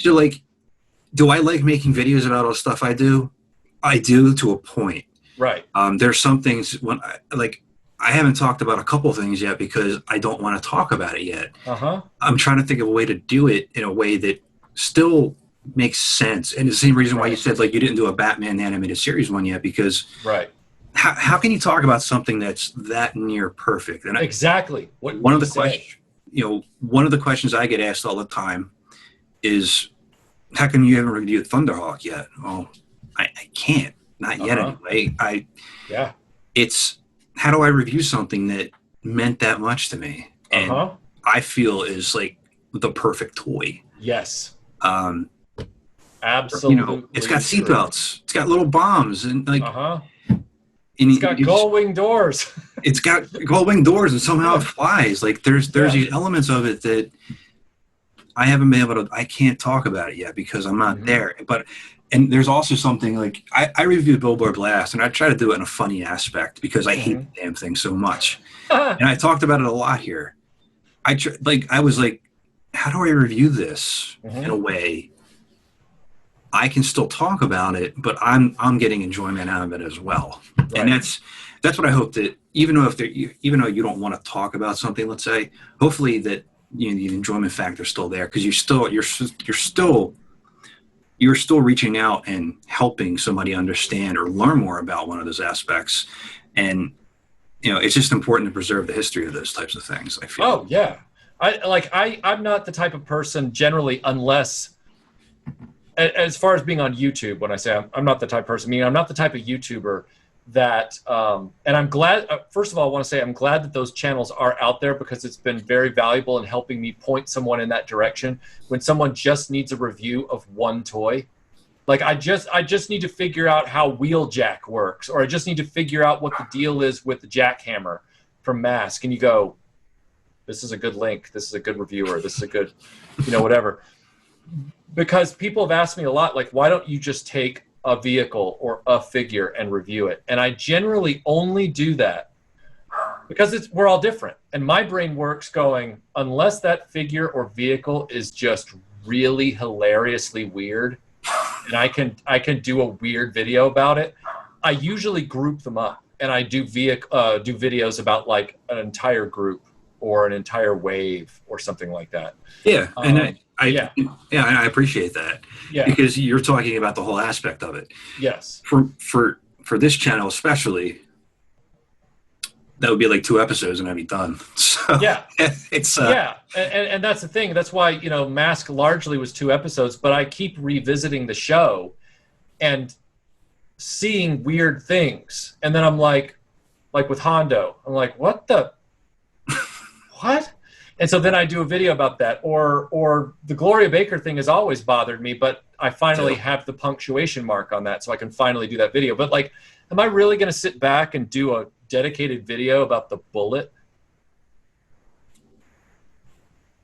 Do I like making videos about all the stuff I do? I do, to a point. Right. There's some things I haven't talked about a couple things yet because I don't want to talk about it yet. I'm trying to think of a way to do it in a way that still makes sense. And the same reason why you said you didn't do a Batman animated series one yet, because how can you talk about something that's that near perfect? And exactly. One of the questions I get asked all the time is, how come you haven't reviewed Thunderhawk yet? Well, I can't. Not yet anyway. It's, how do I review something that meant that much to me? And I feel is the perfect toy. Yes. Absolutely. It's got seatbelts. It's got little bombs and it's got gull-wing doors. It's got gull-wing doors, and somehow it flies. There's these elements of it that I haven't been able to. I can't talk about it yet because I'm not there. And there's also something I reviewed Billboard Blast, and I try to do it in a funny aspect because I hate the damn thing so much. And I talked about it a lot here. I was like, how do I review this in a way I can still talk about it, but I'm getting enjoyment out of it as well. Right. And that's what I hope that even though you don't want to talk about something, let's say, hopefully that the enjoyment factor is still there, because you're still reaching out and helping somebody understand or learn more about one of those aspects. And it's just important to preserve the history of those types of things, I feel. Oh yeah. I'm not the type of person generally, unless, as far as being on YouTube, when I say I'm not the type of person, I'm not the type of YouTuber that, and I'm glad, first of all, I want to say I'm glad that those channels are out there, because it's been very valuable in helping me point someone in that direction when someone just needs a review of one toy. I just need to figure out how Wheeljack works, or I just need to figure out what the deal is with the jackhammer from m.a.s.k. And you go, this is a good link, this is a good reviewer, this is a good, whatever. Because people have asked me a lot, why don't you just take a vehicle or a figure and review it? And I generally only do that because we're all different. And my brain works going, unless that figure or vehicle is just really hilariously weird, and I can do a weird video about it, I usually group them up, and I do videos about an entire group or an entire wave or something like that. Yeah, and I appreciate that. Yeah, because you're talking about the whole aspect of it. Yes. For this channel especially, that would be 2 episodes and I'd be done. So yeah, it's and that's the thing. That's why m.a.s.k. largely was 2 episodes, but I keep revisiting the show and seeing weird things, and then I'm like with Hondo, I'm like, what the what? And so then I do a video about that. Or the Gloria Baker thing has always bothered me, but I finally have the punctuation mark on that, so I can finally do that video. But am I really going to sit back and do a dedicated video about the Bullet?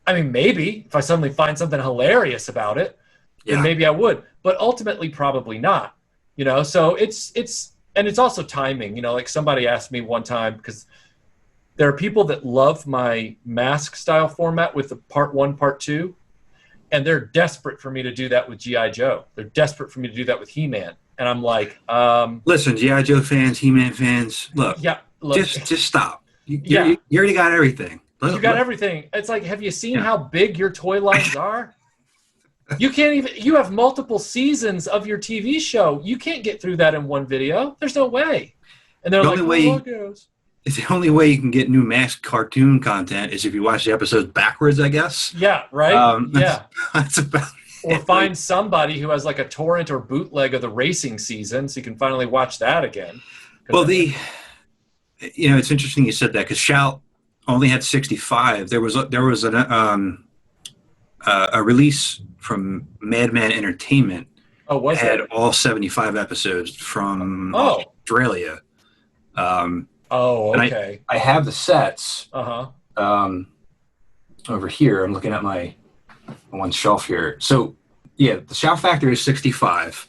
I mean, maybe if I suddenly find something hilarious about it, then maybe I would. But ultimately, probably not. So it's also timing. Somebody asked me one time, because there are people that love my m.a.s.k. style format with the part 1, part 2, and they're desperate for me to do that with G.I. Joe. They're desperate for me to do that with He-Man. And I'm like, listen, G.I. Joe fans, He-Man fans, look, just stop. You already got everything. You got everything. It's have you seen how big your toy lines are? You have multiple seasons of your TV show. You can't get through that in one video. There's no way. And they're the only way you can get new m.a.s.k. cartoon content is if you watch the episodes backwards, I guess. Yeah, right? That's about it. Or find somebody who has a torrent or bootleg of the racing season, so you can finally watch that again. Well, it's interesting you said that, because Shout only had 65. There was a release from Madman Entertainment. Oh, was had it? all 75 episodes from Australia. Oh, and okay. I have the sets Uh-huh. over here. I'm looking at my one shelf here. So yeah, the Shout Factory is 65.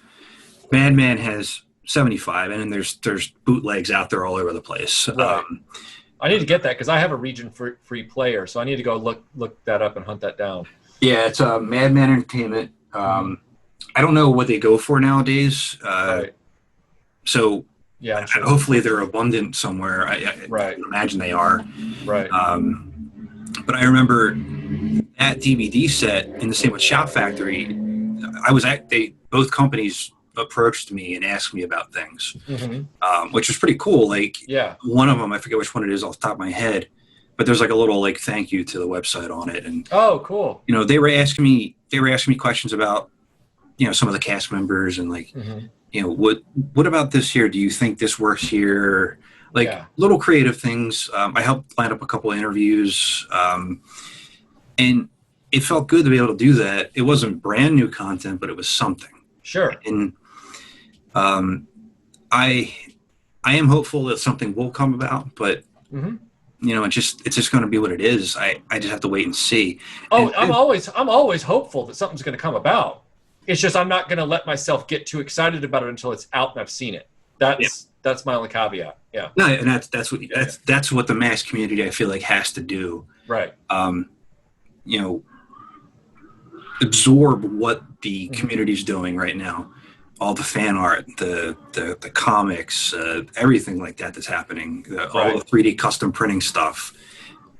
Madman has 75, and then there's bootlegs out there all over the place. Right. I need to get that because I have a region-free player, so I need to go look that up and hunt that down. Yeah, it's Madman Entertainment. I don't know what they go for nowadays. Right. So Yeah, I'm sure. hopefully they're abundant somewhere. I Right. imagine they are. Right. But I remember that DVD set in the same with Shout Factory. Both companies approached me and asked me about things, which was pretty cool. Like, yeah, one of them, I forget which one it is off the top of my head, but there's like a little like thank you to the website on it. And oh, cool. you know, they were asking me questions about, you know, some of the cast members and like, you know, what about this here? Do you think this works here? Like little creative things. I helped line up a couple of interviews, and it felt good to be able to do that. It wasn't brand new content, but it was something. Sure. And I am hopeful that something will come about, but you know, it's just going to be what it is. I just have to wait and see. Oh, and I'm always hopeful that something's going to come about. It's just I'm not going to let myself get too excited about it until it's out and I've seen it. That's my only caveat. Yeah. No, and that's what the m.a.s.k community, I feel like, has to do. Right. You know, absorb what the community's doing right now. All the fan art, the comics, everything like that's happening. All the 3D custom printing stuff.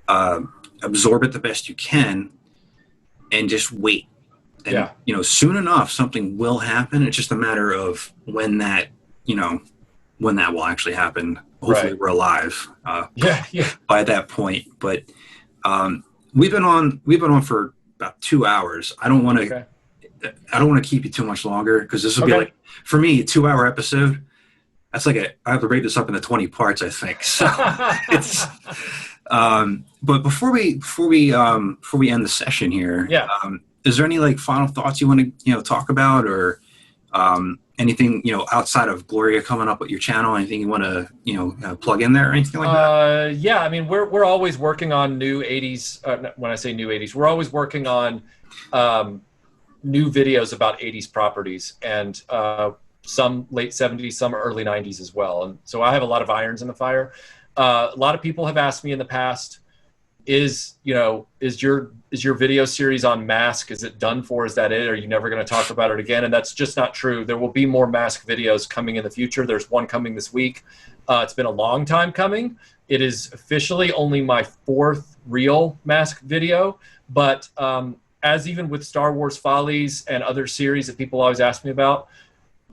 Absorb it the best you can, and just wait. And you know, soon enough, something will happen. It's just a matter of when that will actually happen. Hopefully, we're alive. By that point, but we've been on for about 2 hours. I don't want to keep you too much longer because this will be like, for me, a 2-hour episode. That's like I have to break this up into 20 parts, I think. So it's. But before we end the session here, is there any like final thoughts you want to talk about, or anything outside of Gloria coming up with your channel? Anything you want to plug in there, or anything like that? Yeah, I mean we're always working on new 80s. When I say new 80s, we're always working on new videos about 80s properties, and some late 70s, some early 90s as well. And so I have a lot of irons in the fire. A lot of people have asked me in the past, is your video series on m.a.s.k, is it done for? Is that it? Are you never going to talk about it again? And that's just not true. There will be more m.a.s.k videos coming in the future. There's one coming this week. It's been a long time coming. It is officially only my 4th real m.a.s.k video, but as even with Star Wars Follies and other series that people always ask me about,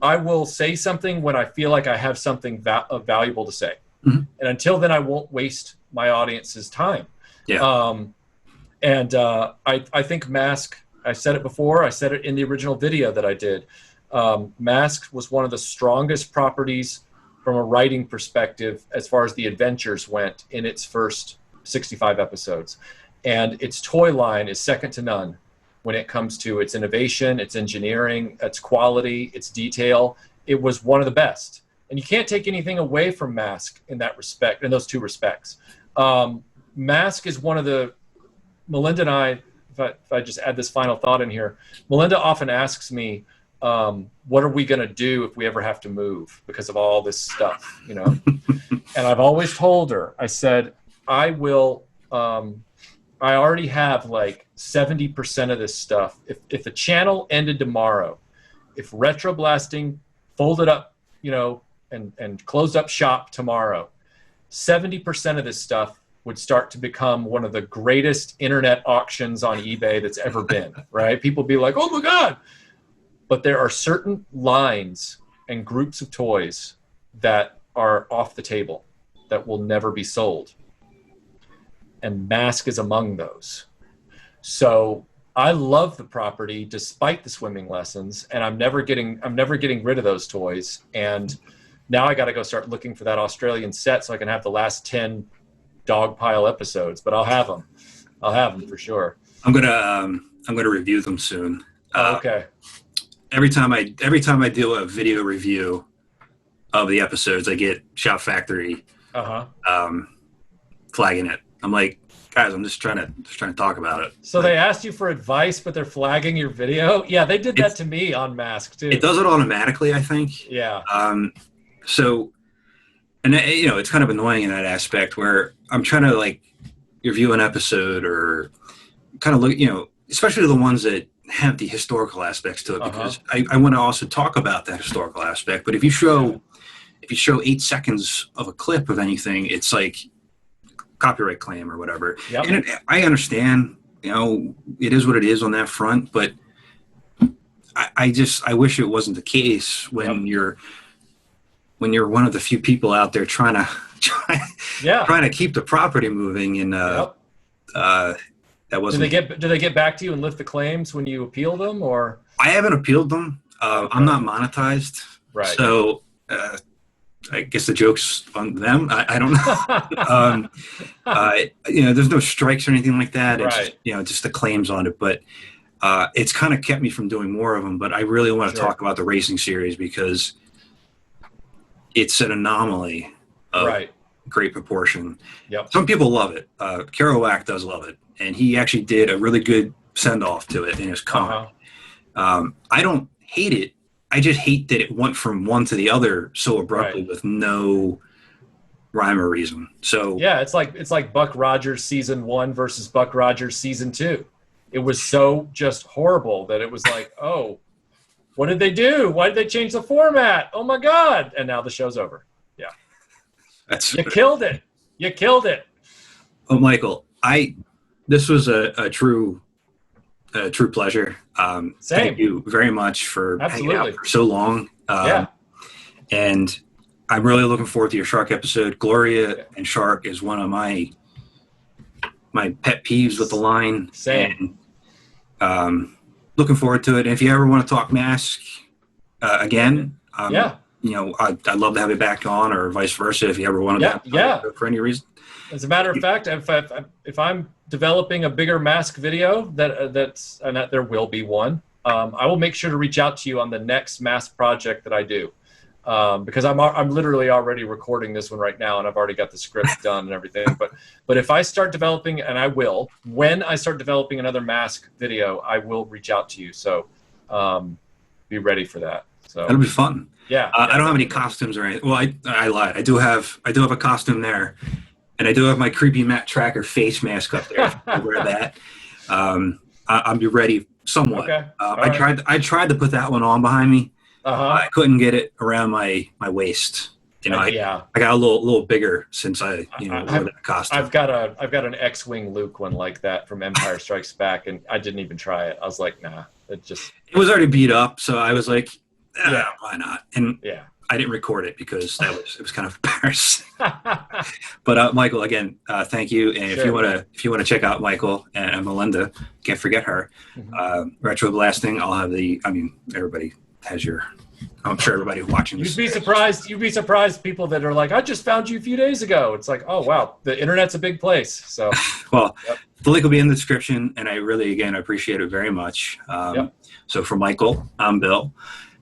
I will say something when I feel like I have something valuable to say. And until then, I won't waste my audience's time. I think m.a.s.k, I said it before, I said it in the original video that I did, m.a.s.k was one of the strongest properties from a writing perspective as far as the adventures went in its first 65 episodes. And its toy line is second to none when it comes to its innovation, its engineering, its quality, its detail. It was one of the best. And you can't take anything away from m.a.s.k in that respect, in those two respects. m.a.s.k is one of the, Melinda and I, if I just add this final thought in here, Melinda often asks me, what are we going to do if we ever have to move because of all this stuff, And I've always told her, I said, I will, I already have like 70% of this stuff. If the channel ended tomorrow, if RetroBlasting folded up, and closed up shop tomorrow, 70% of this stuff would start to become one of the greatest internet auctions on eBay that's ever been, right? People be like, oh my God. But there are certain lines and groups of toys that are off the table that will never be sold. And m.a.s.k is among those. So I love the property despite the swimming lessons, and I'm never getting rid of those toys. And now I got to go start looking for that Australian set so I can have the last 10 dog pile episodes, but I'll have them. I'll have them for sure. I'm gonna review them soon. Okay. Every time I do a video review, of the episodes, I get Shout Factory flagging it. I'm like, guys, I'm just trying to talk about it. So they asked you for advice, but they're flagging your video. Yeah, they did that to me on M.a.s.k too. It does it automatically, I think. Yeah. So, and you know, it's kind of annoying in that aspect where I'm trying to like review an episode or kind of look, you know, especially the ones that have the historical aspects to it, because I want to also talk about that historical aspect. But if you show 8 seconds of a clip of anything, it's like copyright claim or whatever. Yep. And I understand, you know, it is what it is on that front, but I wish it wasn't the case when you're one of the few people out there trying to keep the property moving. And that wasn't. Do they get back to you and lift the claims when you appeal them, or? I haven't appealed them. I'm not monetized, right? So I guess the joke's on them. I don't know. You know, there's no strikes or anything like that. It's just, you know, just the claims on it. But it's kind of kept me from doing more of them. But I really want to talk about the racing series because it's an anomaly of great proportion. Yep. Some people love it. Kerouac does love it. And he actually did a really good send-off to it in his comic. I don't hate it. I just hate that it went from one to the other so abruptly with no rhyme or reason. So yeah, it's like Buck Rogers season 1 versus Buck Rogers season 2. It was so just horrible that it was like, oh, what did they do? Why did they change the format? Oh my God! And now the show's over. Yeah, you killed it. You killed it. Oh, Michael, this was a true pleasure. Thank you very much for hanging out for so long. And I'm really looking forward to your shark episode. Gloria and Shark is one of my pet peeves with the line. Same. And, looking forward to it. And if you ever want to talk M.a.s.k again, you know, I'd love to have you back on, or vice versa if you ever want to for any reason. As a matter of fact, if I'm developing a bigger M.a.s.k video, that there will be one, I will make sure to reach out to you on the next M.a.s.k project that I do, because I'm literally already recording this one right now, and I've already got the script done and everything. But if I start developing, and I will, when I start developing another M.a.s.k video, I will reach out to you. So be ready for that. So that'll be fun. Yeah. I don't have any costumes or anything. Well, I lied. I do have a costume there. And I do have my creepy Matt-Trakker face mask up there. I wear that. I'll be ready somewhat. Okay. I tried to put that one on behind me. I couldn't get it around my waist. You know, I got a little bigger since I wore that costume. I've got an X-wing Luke one like that from Empire Strikes Back, and I didn't even try it. I was like, nah, it was already beat up, so I was like, why not? And I didn't record it because it was kind of embarrassing. But Michael, again, thank you. And if you want to check out Michael and Melinda, can't forget her. RetroBlasting. I'll have everybody has your. I'm sure everybody watching this. You'd be surprised people that are like, I just found you a few days ago. It's like, oh wow, the internet's a big place. So well, the link will be in the description, and I really again appreciate it very much. So for Michael, I'm Bill,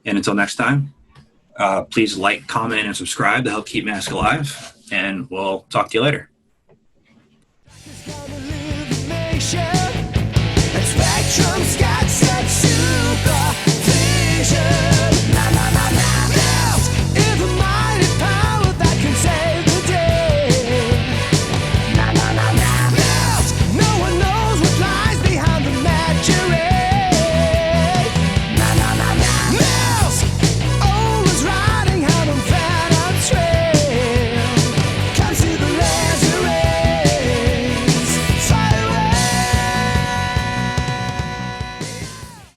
and until next time. Please like, comment, and subscribe to help keep M.a.s.k alive, and we'll talk to you later. Spectrum's got such supervision.